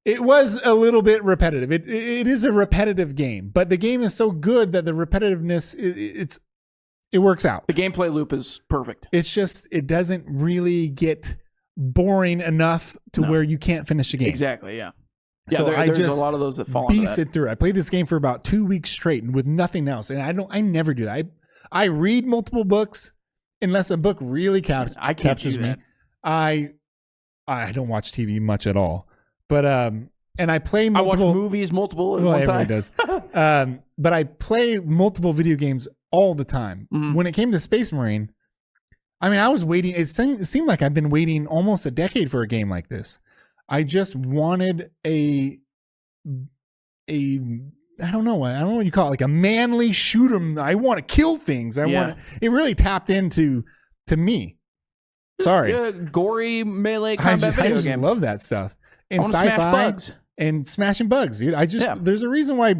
It was a little bit repetitive. It is a repetitive game, but the game is so good that the repetitiveness it works out. The gameplay loop is perfect. It's just it doesn't really get boring enough to where you can't finish the game. Exactly. Yeah. Yeah. So There's just a lot of those that fall into that. beasted through. I played this game for about 2 weeks straight and with nothing else. And I never do that. I read multiple books unless a book really I can't captures do me. that. I don't watch TV much at all. But and I play I multiple watch movies multiple at well, one everyone time. does. But I play multiple video games all the time. Mhm. When it came to Space Marine, I mean, I was waiting. It seemed like I've been waiting almost a decade for a game like this. I just wanted a I don't know what you call it, like a manly shoot 'em. I want to kill things. It really tapped into me. Sorry. Gory melee I combat just video game. love that stuff. And I want to sci-fi smash bugs. and smashing bugs, dude. Yeah. There's a reason why.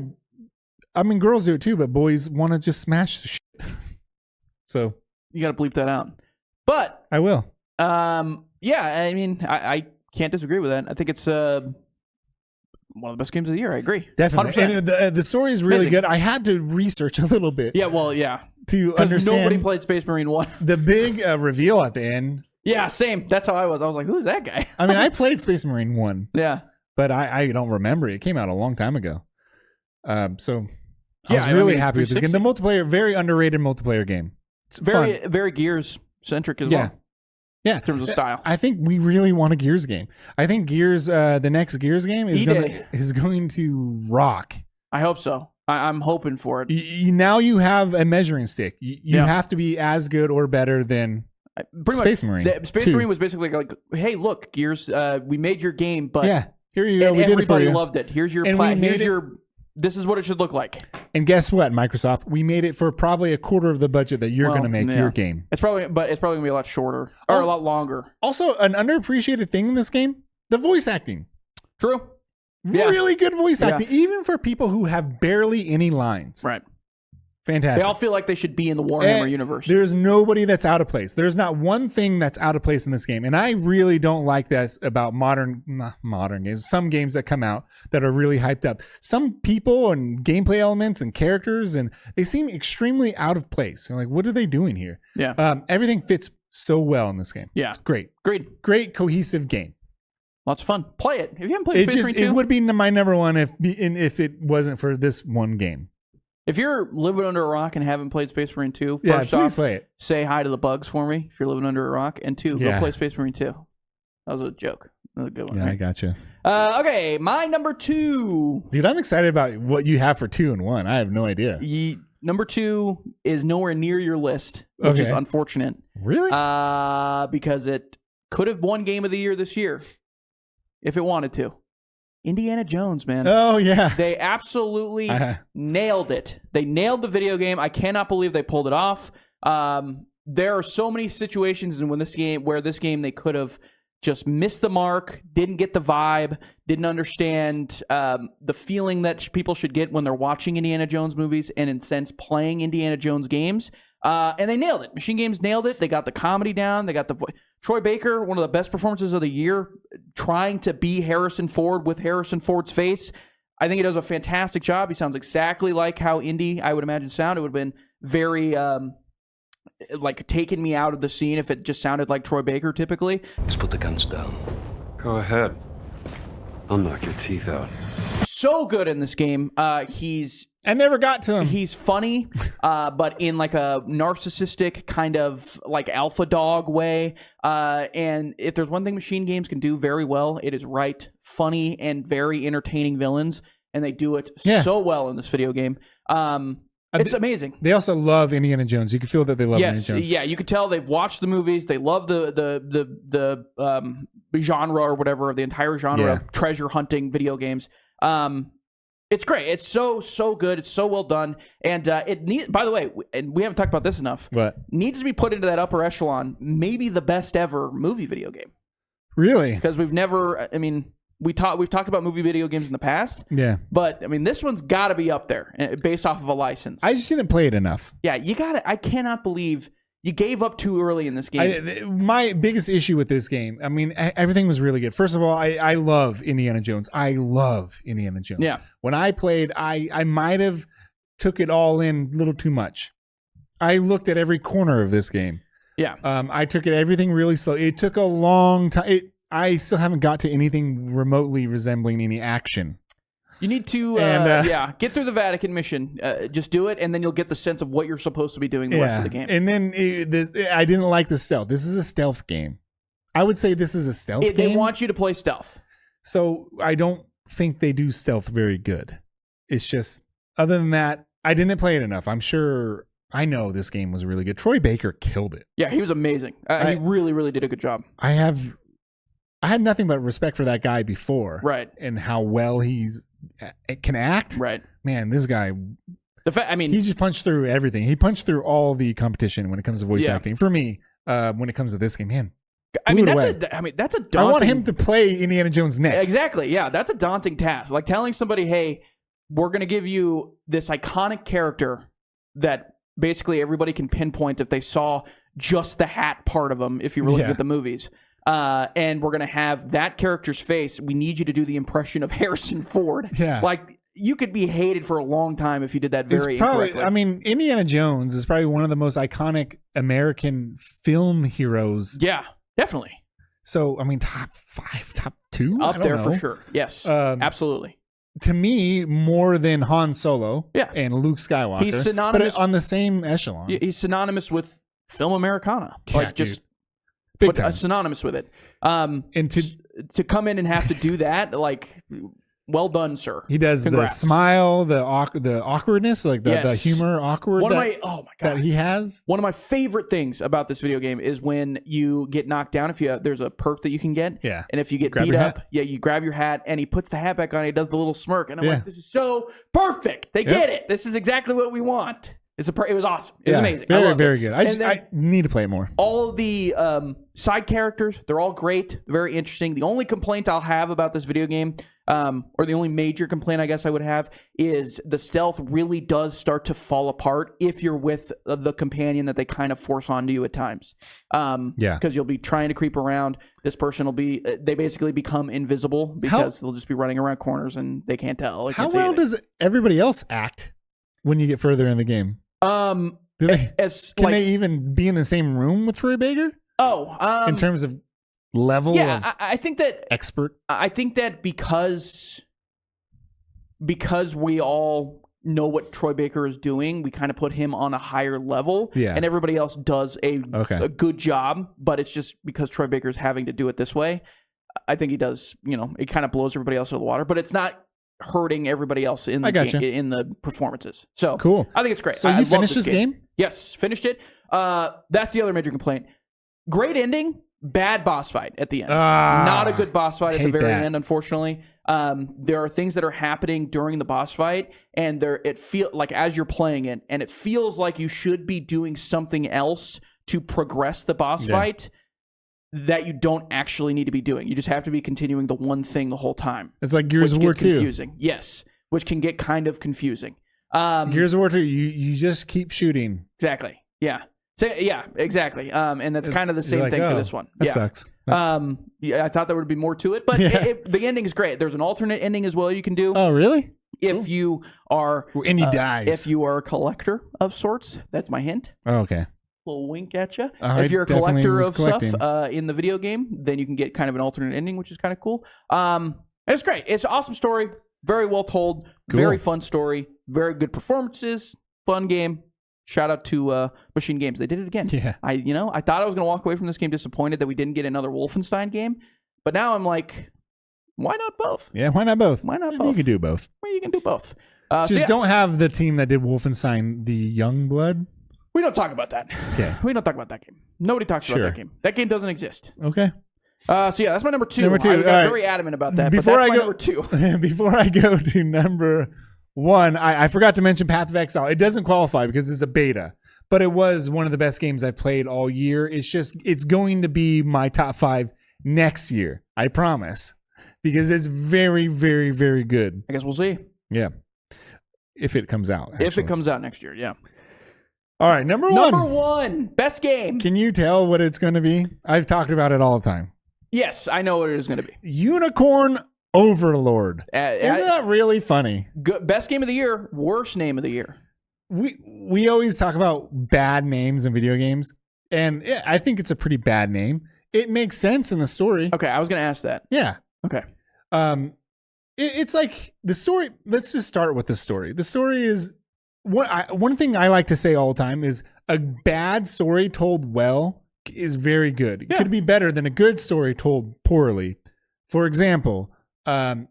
I mean, girls do it too, but boys want to just smash the shit. So You got to bleep that out. But I will. yeah, I mean, I can't disagree with that. I think it's one of the best games of the year. I agree. Definitely. 100%. And the story is really Amazing. good. I had to research a little bit Yeah, well, yeah. to Because understand nobody played Space Marine 1. the big reveal at the end. Yeah, same. That's how I was. I was like, who's that guy? I mean, I played Space Marine 1, Yeah. but I don't remember. It came out a long time ago. So I Yeah, was I really mean, happy with this game. The multiplayer, very underrated multiplayer game. It's Very, fun. very Gears centric as Yeah. well. Yeah. In terms of style. I think we really want a Gears game. I think Gears, the next Gears game is E-Day. going to rock. I hope so. I'm hoping for it. Now you have a measuring stick. You Yeah. have to be as good or better than Pretty Space much, Marine. Space 2. Marine was basically like, hey, look, Gears, we made your game, but Yeah. Here you go. We did it for everybody you. loved it. Here's your And we made it- this is what it should look like. And guess what, Microsoft? We made it for probably a quarter of the budget that you're Well, going to make yeah. your game. It's probably gonna be a lot shorter or a lot longer. Also, an underappreciated thing in this game, the voice acting. True. Yeah. Really good voice Yeah. acting, even for people who have barely any lines. Right. Fantastic. They all feel like they should be in the Warhammer And universe. There's nobody that's out of place. There's not one thing that's out of place in this game. And I really don't like that about not modern games. Some games that come out that are really hyped up. Some people and gameplay elements and characters, and they seem extremely out of place. You're like, what are they doing here? Yeah. Everything fits so well in this game. Yeah. It's great. Agreed. Great cohesive game. Lots of fun. Play it. If you haven't played Space Marine 2, It would be my number one if it wasn't for this one game. if you're living under a rock and haven't played Space Marine 2, Yeah, first please off, play it. say hi to the bugs for me if you're living under a rock. And 2, Yeah. go play Space Marine 2. That was a joke. That was a good one. Yeah, I Right? gotcha. Okay, my number 2. Dude, I'm excited about what you have for 2 and 1. I have no idea. Number 2 is nowhere near your list, which is Okay. unfortunate. Really? Because it could have won Game of the Year this year if it wanted to. Indiana Jones, man. Oh yeah. They absolutely nailed it. They nailed the video game. I cannot believe they pulled it off. There are so many situations in this game they could have just missed the mark, didn't get the vibe, didn't understand the feeling that people should get when they're watching Indiana Jones movies and, in a sense, playing Indiana Jones games. And they nailed it. Machine Games nailed it. They got the comedy down. They got the Troy Baker, one of the best performances of the year, trying to be Harrison Ford with Harrison Ford's face. I think he does a fantastic job. He sounds exactly like how Indy, I would imagine, sound. It would have been very like taking me out of the scene if it just sounded like Troy Baker typically. Just put the guns down. Go ahead. I'll knock your teeth out. So good in this game. I never got to him. He's funny, but in like a narcissistic kind of like alpha dog way. And if there's one thing Machine Games can do very well, it is write funny and very entertaining villains, and they do it so well in this video game. It's amazing. They also love Indiana Jones. You can feel that they love Indiana Jones. Yeah, you could tell they've watched the movies. They love the genre or whatever, the entire genre of treasure hunting video games. It's great. It's so good. It's so well done. And it needs, by the way, and we haven't talked about this enough. What? Needs to be put into that upper echelon, maybe the best ever movie video game. Really? Because we've never, I mean, we've talked about movie video games in the past. Yeah. But I mean, this one's got to be up there based off of a license. I just didn't play it enough. Yeah, you got to. I cannot believe you gave up too early in this game. My biggest issue with this game, I mean, everything was really good. First of all, I love Indiana Jones. I love Indiana Jones. Yeah. When I played, I might have took it all in a little too much. I looked at every corner of this game. Yeah. I took everything really slow. It took a long time. I still haven't got to anything remotely resembling any action. You need to, get through the Vatican mission. Just do it, and then you'll get the sense of what you're supposed to be doing the rest of the game. And then I didn't like the stealth. This is a stealth game. I would say this is a stealth game. They want you to play stealth. So I don't think they do stealth very good. It's just, other than that, I didn't play it enough. I'm sure, I know this game was really good. Troy Baker killed it. Yeah, he was amazing. He really, really did a good job. I had nothing but respect for that guy before. Right. And how well he can act. Right. Man, this guy, he just punched through everything. He punched through all the competition when it comes to voice acting. For me, when it comes to this game, man. That's a daunting. I want him to play Indiana Jones next. Exactly. Yeah, that's a daunting task. Like telling somebody, "Hey, we're going to give you this iconic character that basically everybody can pinpoint if they saw just the hat part of him if you were looking at the movies." And we're going to have that character's face. We need you to do the impression of Harrison Ford. Yeah. Like, you could be hated for a long time if you did that very incorrectly. I mean, Indiana Jones is probably one of the most iconic American film heroes. Yeah, definitely. So, I mean, top 5, top 2? Up there for sure. Yes, absolutely. To me, more than Han Solo and Luke Skywalker. He's synonymous. But on the same echelon. He's synonymous with film Americana. Yeah, like, just... Big time. Synonymous with it. And to come in and have to do that, like, well done, sir. He does Congrats. the smile, the awkwardness, like the humor awkward oh my God, that he has. One of my favorite things about this video game is when you get knocked down. There's a perk that you can get. Yeah. And if you get beat up, you grab your hat and he puts the hat back on. He does the little smirk. And I'm like, this is so perfect. They get it. This is exactly what we want. It was awesome. It was amazing. Very, very good. I need to play it more. All of the side characters, they're all great, very interesting. The only complaint I'll have about this video game, or the only major complaint I guess I would have, is the stealth really does start to fall apart if you're with the companion that they kind of force onto you at times. Because you'll be trying to creep around. This person they basically become invisible because they'll just be running around corners and they can't tell. How well does everybody else act when you get further in the game? Can they even be in the same room with Troy Baker? In terms of level of I think that expert. I think that because we all know what Troy Baker is doing, we kind of put him on a higher level, and everybody else does a good job, but it's just because Troy Baker is having to do it this way. I think he does, it kind of blows everybody else out of the water, but it's not hurting everybody else in the game, in the performances. So cool. I think it's great. So you finished this game? Yes, finished it. That's the other major complaint. Great ending, bad boss fight at the end. Not a good boss fight at the very end, unfortunately. There are things that are happening during the boss fight, and it feel like as you're playing it, and it feels like you should be doing something else to progress the boss fight that you don't actually need to be doing. You just have to be continuing the one thing the whole time. It's like Gears of War 2. Confusing. Yes, which can get kind of confusing. Gears of War 2, you just keep shooting. Exactly. Yeah. So, yeah, exactly. And that's kind of the same thing for this one. That sucks. Yeah, I thought there would be more to it, but the ending is great. There's an alternate ending as well you can do. Oh, really? If you are... And he dies. If you are a collector of sorts, that's my hint. Oh, okay. Little wink at you. I If you're a collector of collecting stuff in the video game, then you can get kind of an alternate ending, which is kind of cool. It's great. It's an awesome story. Very well told. Cool. Very fun story. Very good performances. Fun game. Shout out to Machine Games. They did it again. Yeah. I thought I was going to walk away from this game disappointed that we didn't get another Wolfenstein game, but now I'm like, why not both? Yeah, why not both? Why not both? You can do both. Well, you can do both. Don't have the team that did Wolfenstein, the Youngblood. We don't talk about that. Okay. We don't talk about that game. Nobody talks about that game. That game doesn't exist. Okay. So yeah, that's my number 2. Number 2. I got very adamant about that. Before but that's I my go, number 2. Before I go to number 1, I forgot to mention Path of Exile. It doesn't qualify because it's a beta, but it was one of the best games I've played all year. It's going to be my top 5 next year. I promise, because it's very, very, very good. I guess we'll see. Yeah, if it comes out. Actually. If it comes out next year, yeah. All right, number 1. Number 1, best game. Can you tell what it's going to be? I've talked about it all the time. Yes, I know what it is going to be. Unicorn Overlord. Isn't that really funny? Best game of the year, worst name of the year. We always talk about bad names in video games, and I think it's a pretty bad name. It makes sense in the story. Okay, I was going to ask that. Yeah. Okay. It's like the story. Let's just start with the story. The story is one thing I like to say all the time is a bad story told well is very good. It could be better than a good story told poorly. For example, The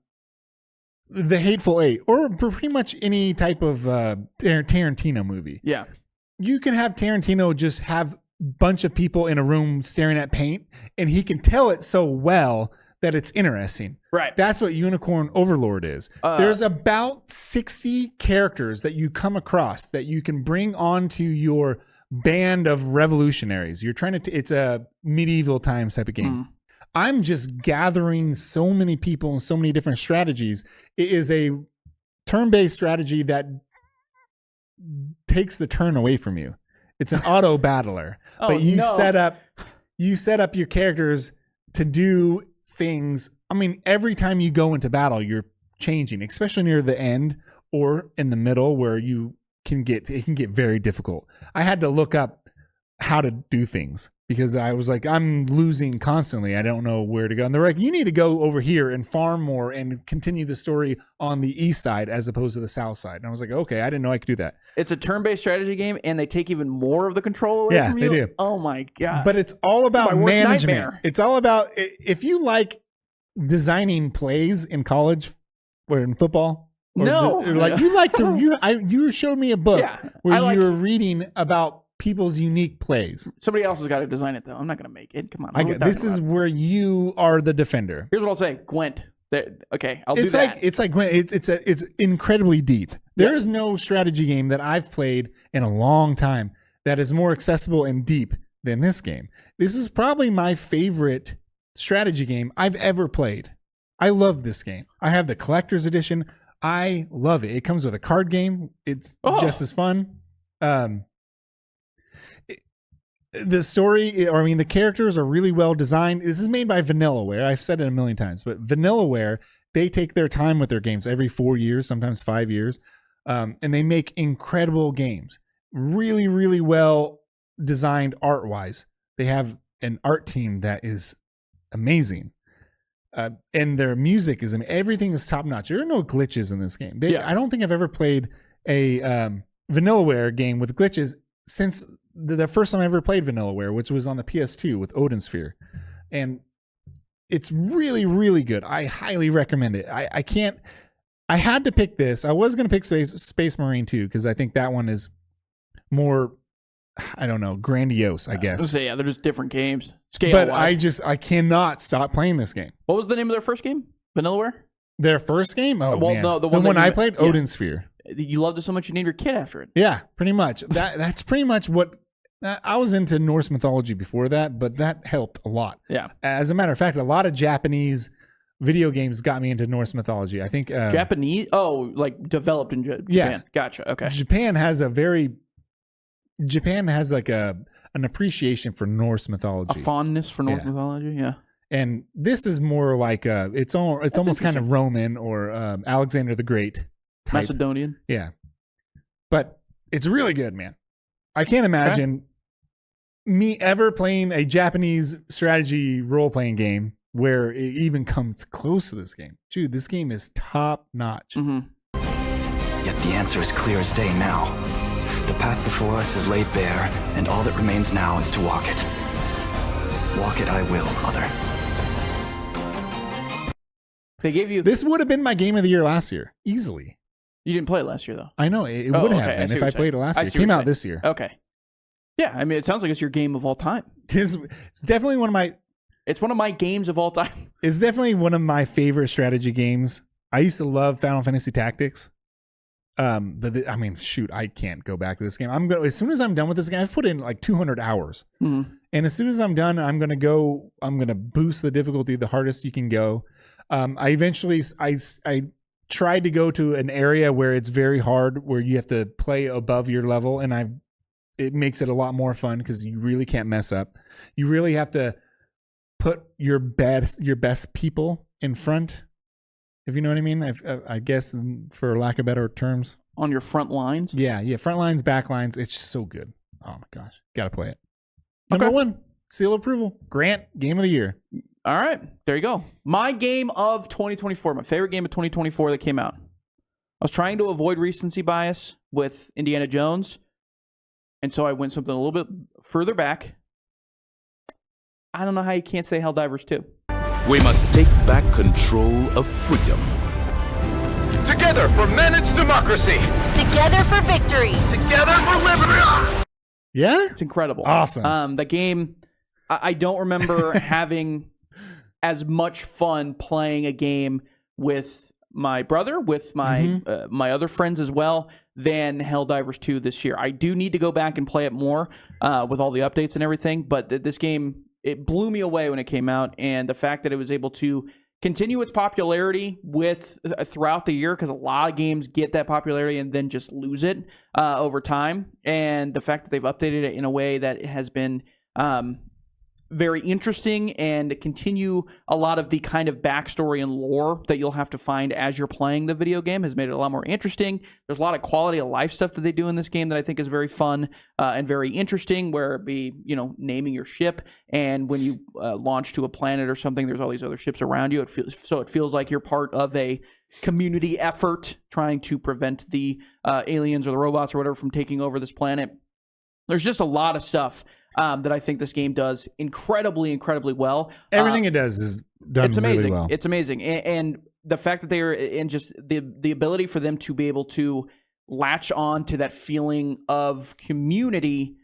Hateful Eight, or pretty much any type of Tarantino movie. Yeah. You can have Tarantino just have a bunch of people in a room staring at paint, and he can tell it so well that it's interesting. Right. That's what Unicorn Overlord is. There's about 60 characters that you come across that you can bring onto your band of revolutionaries. You're trying to, it's a medieval times type of game. I'm just gathering so many people and so many different strategies. It is a turn-based strategy that takes the turn away from you. It's an auto battler, but you set up your characters to do things. I mean, every time you go into battle, you're changing, especially near the end or in the middle where it can get very difficult. I had to look up how to do things because I was like, I'm losing constantly. I don't know where to go. And they're like, you need to go over here and farm more and continue the story on the east side as opposed to the south side. And I was like, okay, I didn't know I could do that. It's a turn-based strategy game, and they take even more of the control away from you. Yeah, they do. Oh my God. But it's all about management. Nightmare. It's all about, if you like designing plays in college or in football, or you showed me a book where you were reading about people's unique plays. Somebody else has got to design it, though. I'm not going to make it. Come on. This is where you are the defender. Here's what I'll say. Gwent. Okay, I'll do that. It's like Gwent. It's incredibly deep. There is no strategy game that I've played in a long time that is more accessible and deep than this game. This is probably my favorite strategy game I've ever played. I love this game. I have the collector's edition. I love it. It comes with a card game. It's just as fun. The story, the characters are really well designed. This is made by Vanillaware. I've said it a million times, but Vanillaware, they take their time with their games every 4 years, sometimes 5 years, and they make incredible games. Really, really well designed art-wise. They have an art team that is amazing. And their music is, everything is top-notch. There are no glitches in this game. I don't think I've ever played a Vanillaware game with glitches since the first time I ever played Vanillaware, which was on the PS2 with Odin Sphere. And it's really, really good. I highly recommend it. I had to pick this. I was going to pick Space Marine 2 because I think that one is more, I don't know, grandiose, I guess. They're just different games. Scale-wise. But I cannot stop playing this game. What was the name of their first game? Vanillaware? Their first game? Oh, Well, man. no, the the one one that you I ma- played? yeah. Odin Sphere. You loved it so much you named your kid after it. Yeah, pretty much. That's pretty much what... I was into Norse mythology before that, but that helped a lot. Yeah. As a matter of fact, a lot of Japanese video games got me into Norse mythology. I think... Japanese? Oh, like developed in Japan. Yeah. Gotcha. Okay. Japan has like an appreciation for Norse mythology. A fondness for Norse Yeah. mythology. Yeah. And this is more like it's almost kind of Roman or Alexander the Great type. Macedonian. Yeah. But it's really good, man. I can't imagine me ever playing a Japanese strategy role-playing game where it even comes close to this game. Dude, this game is top notch. Mm-hmm. Yet the answer is clear as day now. The path before us is laid bare, and all that remains now is to walk it. Walk it I will, Mother. They gave you. This would have been my game of the year last year, easily. You didn't play it last year, though. I know it Oh, would okay, have I been see if what I you're played it saying. last I year. It see what came you're out saying. this year. Okay. Yeah, I mean, it sounds like it's your game of all time. It's definitely one of my It's one of my games of all time. It's definitely one of my favorite strategy games. I used to love Final Fantasy Tactics. But I mean, shoot, I can't go back to this game. As soon as I'm done with this game, I've put in like 200 hours. Mm-hmm. And as soon as I'm done, I'm going to boost the difficulty the hardest you can go. I tried to go to an area where it's very hard, where you have to play above your level, and it makes it a lot more fun because you really can't mess up. You really have to put your best people in front, if you know what I mean. I guess, for lack of better terms, On your front lines. yeah, front lines, back lines. It's just so good. Oh my gosh, gotta play it. Number one, seal approval. Grant, game of the year. All right, there you go. My game of 2024, my favorite game of 2024 that came out. I was trying to avoid recency bias with Indiana Jones, and so I went something a little bit further back. I don't know how you can't say Helldivers 2. We must take back control of freedom. Together for managed democracy. Together for victory. Together for liberty. Yeah, It's incredible. Awesome. The game, I don't remember having as much fun playing a game with my brother, with my my other friends as well, than Helldivers 2 this year. I do need to go back and play it more with all the updates and everything, but this game, it blew me away when it came out, and the fact that it was able to continue its popularity throughout the year, because a lot of games get that popularity and then just lose it over time, and the fact that they've updated it in a way that has been very interesting and continue a lot of the kind of backstory and lore that you'll have to find as you're playing the video game has made it a lot more interesting. There's a lot of quality of life stuff that they do in this game that I think is very fun and very interesting, where it be, naming your ship, and when you launch to a planet or something, there's all these other ships around you. It feels like you're part of a community effort trying to prevent the aliens or the robots or whatever from taking over this planet. There's just a lot of stuff that I think this game does incredibly, incredibly well. Everything it does is done it's amazing. really well. It's amazing. And the fact that they're in just the ability for them to be able to latch on to that feeling of community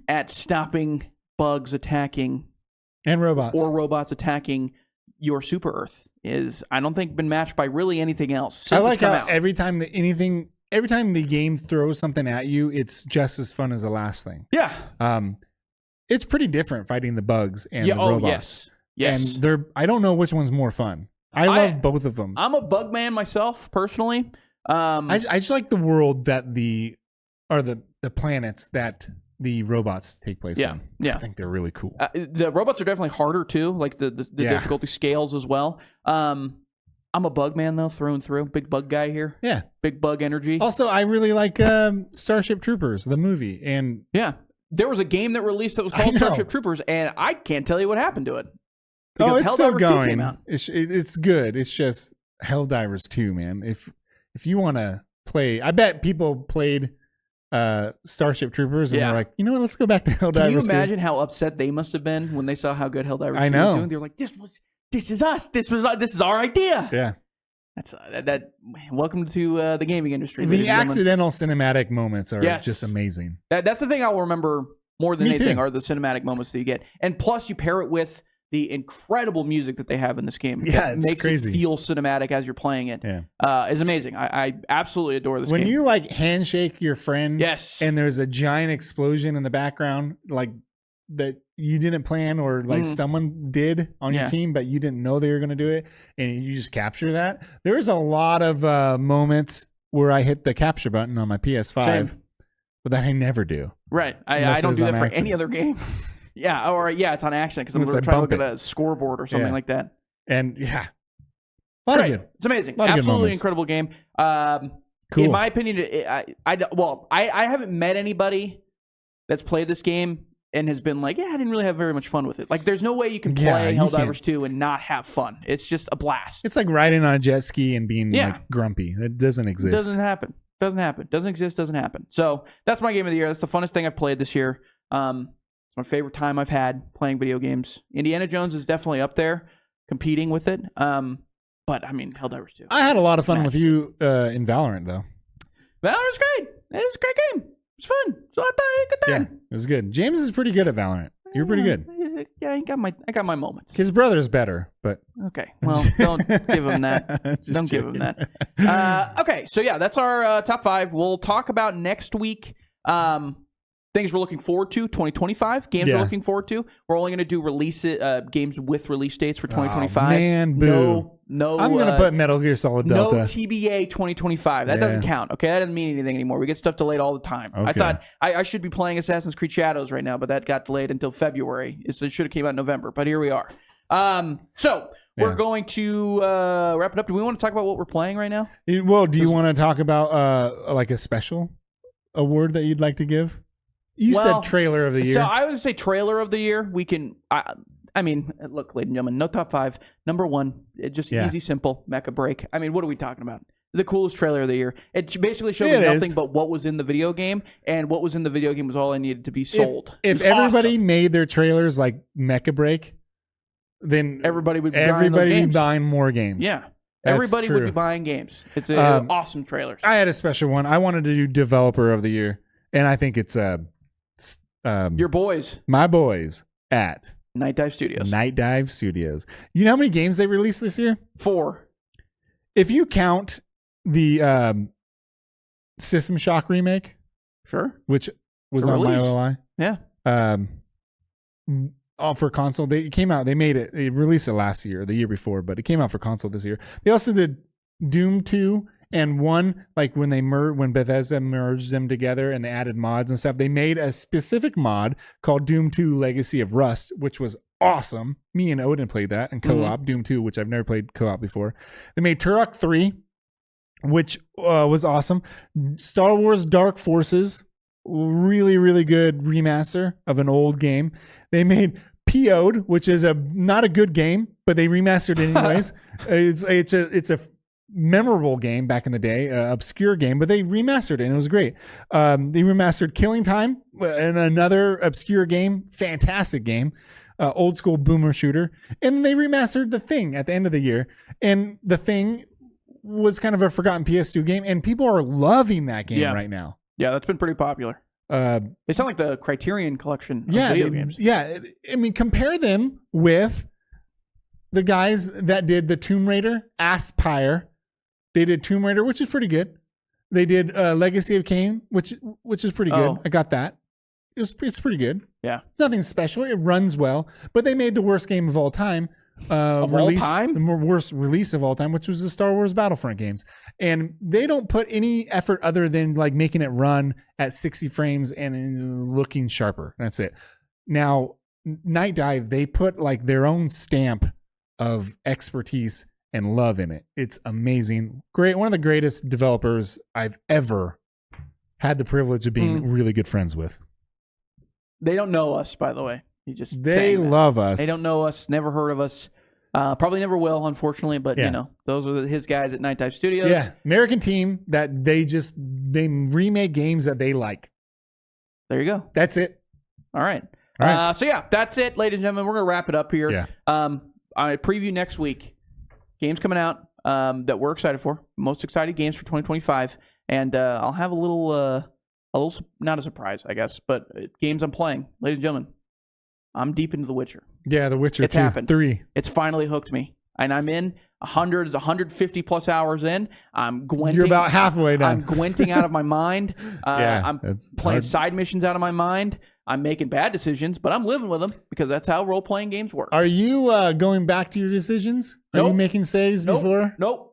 at stopping bugs attacking And robots. or robots attacking your Super Earth is, I don't think, been matched by really anything else since I like it's come how out. every time the game throws something at you, it's just as fun as the last thing. Yeah. It's pretty different fighting the bugs and the Oh, robots. yes. And I don't know which one's more fun. I love both of them. I'm a bug man myself, personally. I just like the world that the planets that the robots take place in. Yeah. I think they're really cool. The robots are definitely harder too, like the difficulty scales as well. I'm a bug man though, through and through. Big bug guy here. Yeah. Big bug energy. Also, I really like Starship Troopers, the movie, and Yeah. There was a game that released that was called know. Starship Troopers, and I can't tell you what happened to it. oh, Because it's still Helldivers 2 going. came out. It's good. It's just Helldivers 2, man. If you want to play, I bet people played Starship Troopers and Yeah. they're like, you know what? Let's go back to Helldivers. Can you 2. imagine how upset they must have been when they saw how good Helldivers 2 I know. was doing? They were like, "This is us. This is our idea." Yeah. That's that. Welcome to the gaming industry. ladies The and gentlemen. accidental cinematic moments are Yes. just amazing. That's the thing I'll remember more than Me anything too. are the cinematic moments that you get. And plus, you pair it with the incredible music that they have in this game. Yeah, that it's makes crazy. it feel cinematic as you're playing it. Yeah. Is amazing. I absolutely adore this When game. you like handshake your friend, Yes. and there's a giant explosion in the background, like that you didn't plan or like someone did on your team, but you didn't know they were going to do it, and you just capture that. There's a lot of moments where I hit the capture button on my PS5, Same. but that I never do. Right. I Unless it don't was do that on for accident. any other game. Yeah. Or it's on accident because I'm Unless I trying to look bump at a scoreboard or something Yeah. like that. And yeah, a lot of Great. good. It's amazing. A lot of good Absolutely moments. incredible game. Cool. In my opinion, I haven't met anybody that's played this game and has been like, I didn't really have very much fun with it. Like, there's no way you can play you Helldivers 2 and not have fun. It's just a blast. It's like riding on a jet ski and being Yeah. like grumpy. That doesn't It exist. doesn't happen. Doesn't happen. Doesn't exist. Doesn't happen. So that's my game of the year. That's the funnest thing I've played this year. It's my favorite time I've had playing video games. Indiana Jones is definitely up there, competing with it. But I mean, Helldivers 2. I had a lot of fun with Smashed you in Valorant, though. Valorant's great. It was a great game. It's fun. So I thought I had a good Yeah, time. it was good. James is pretty good at Valorant. You're pretty good. Yeah, I got my moments. His brother's better, but Okay. Well, don't give him that. Just Don't give him joking. that. Okay. So yeah, that's our top 5. We'll talk about next week. Things we're looking forward to, 2025. Games we're Yeah. looking forward to. We're only going to do games with release dates for 2025. man, boo. No. I'm gonna put Metal Gear Solid Delta. No TBA 2025. That doesn't count. Okay, that doesn't mean anything anymore. We get stuff delayed all the time. I Okay. thought I should be playing Assassin's Creed Shadows right now, but that got delayed until February. It should have came out in November, but here we are. So we're going to wrap it up. Do we want to talk about what we're playing right now? Well, do you want to talk about like a special award that you'd like to give? You said trailer of the year. So I would say trailer of the year. We can. I mean, look, ladies and gentlemen, no top 5. Number 1, just easy, simple, Mecha Break. I mean, what are we talking about? The coolest trailer of the year. It basically showed me nothing but what was in the video game, and what was in the video game was all I needed to be sold. If everybody made their trailers like Mecha Break, then everybody would be buying more games. Yeah. That's Everybody would true. be buying games. It's awesome trailers. I had a special one. I wanted to do Developer of the Year, and I think it's Your boys, my boys at Night Dive Studios. Night Dive Studios. You know how many games they released this year? 4. If you count the System Shock remake, Sure. which was A on my release. OLI, Yeah. for console, they came out. They made it. They released it last year, or the year before, but it came out for console this year. They also did Doom 2 and 1, like when Bethesda merged them together and they added mods and stuff. They made a specific mod called Doom 2 Legacy of Rust, which was awesome. Me and Odin played that in co-op. Doom 2, which I've never played co-op before. They made Turok 3, which was awesome. Star Wars Dark Forces, really, really good remaster of an old game. They made PO'd, which is not a good game, but they remastered it anyways. It's a memorable game back in the day, obscure game, but they remastered it and it was great. They remastered Killing Time, and another obscure game, fantastic game, old school boomer shooter. And they remastered The Thing at the end of the year. And The Thing was kind of a forgotten PS2 game, and people are loving that game right now. Yeah, that's been pretty popular. They sound like the Criterion collection of video games. Yeah, I mean, compare them with the guys that did the Tomb Raider, Aspire. They did Tomb Raider, which is pretty good. They did Legacy of Kain, which is pretty good. Oh. I got that. It's pretty good. Yeah. It's nothing special. It runs well, but they made the worst game of all time. Of all time? The worst release of all time, which was the Star Wars Battlefront games. And they don't put any effort other than like making it run at 60 frames and looking sharper. That's it. Now, Night Dive, they put like their own stamp of expertise and love in it. It's amazing. Great. One of the greatest developers I've ever had the privilege of being really good friends with. They don't know us, by the way. They love us. They don't know us, never heard of us. Probably never will, unfortunately, but you know, those are his guys at Night Dive Studios. Yeah. American team that they remake games that they like. There you go. That's it. All right. All right. So yeah, that's it, ladies and gentlemen. We're gonna wrap it up here. Yeah. I preview next week. Games coming out that we're excited for. Most excited games for 2025, and I'll have a little not a surprise, I guess, but games I'm playing, ladies and gentlemen. I'm deep into The Witcher. Yeah, The Witcher It's 2, happened. 3. It's finally hooked me. And I'm in 150 plus hours in. I'm gwenting. You're about halfway done. I'm gwenting out of my mind. I'm it's playing hard. side missions out of my mind. I'm making bad decisions, but I'm living with them because that's how role-playing games work. Are you going back to your decisions? Are you Nope. making saves before? Nope.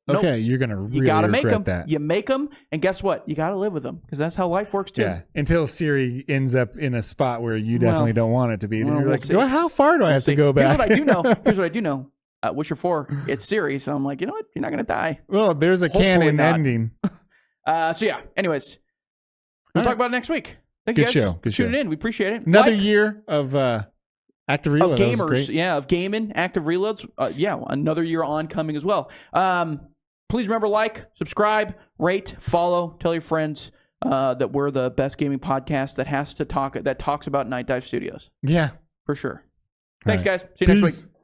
Okay, you're going to really You got to make regret them. that. You make them, and guess what? You got to live with them because that's how life works too. Yeah, until Siri ends up in a spot where you definitely don't want it to be. Then well, you're we'll like, see. how far do I have to go back? Here's what I do know. Witcher 4, it's Siri, so I'm like, you know what? You're not going to die. Well, there's a Hopefully canon not. ending. So yeah, anyways, we'll All talk right. about it next week. Thank Good you guys show, for good tuning show. in. We appreciate it. Another Like, year of active reload. of That was gamers, great. yeah, of gaming, active reloads. Another year oncoming as well. Please remember, subscribe, rate, follow, tell your friends that we're the best gaming podcast that talks about Night Dive Studios Yeah. for sure. All Thanks, right. guys. See you next Peace. week.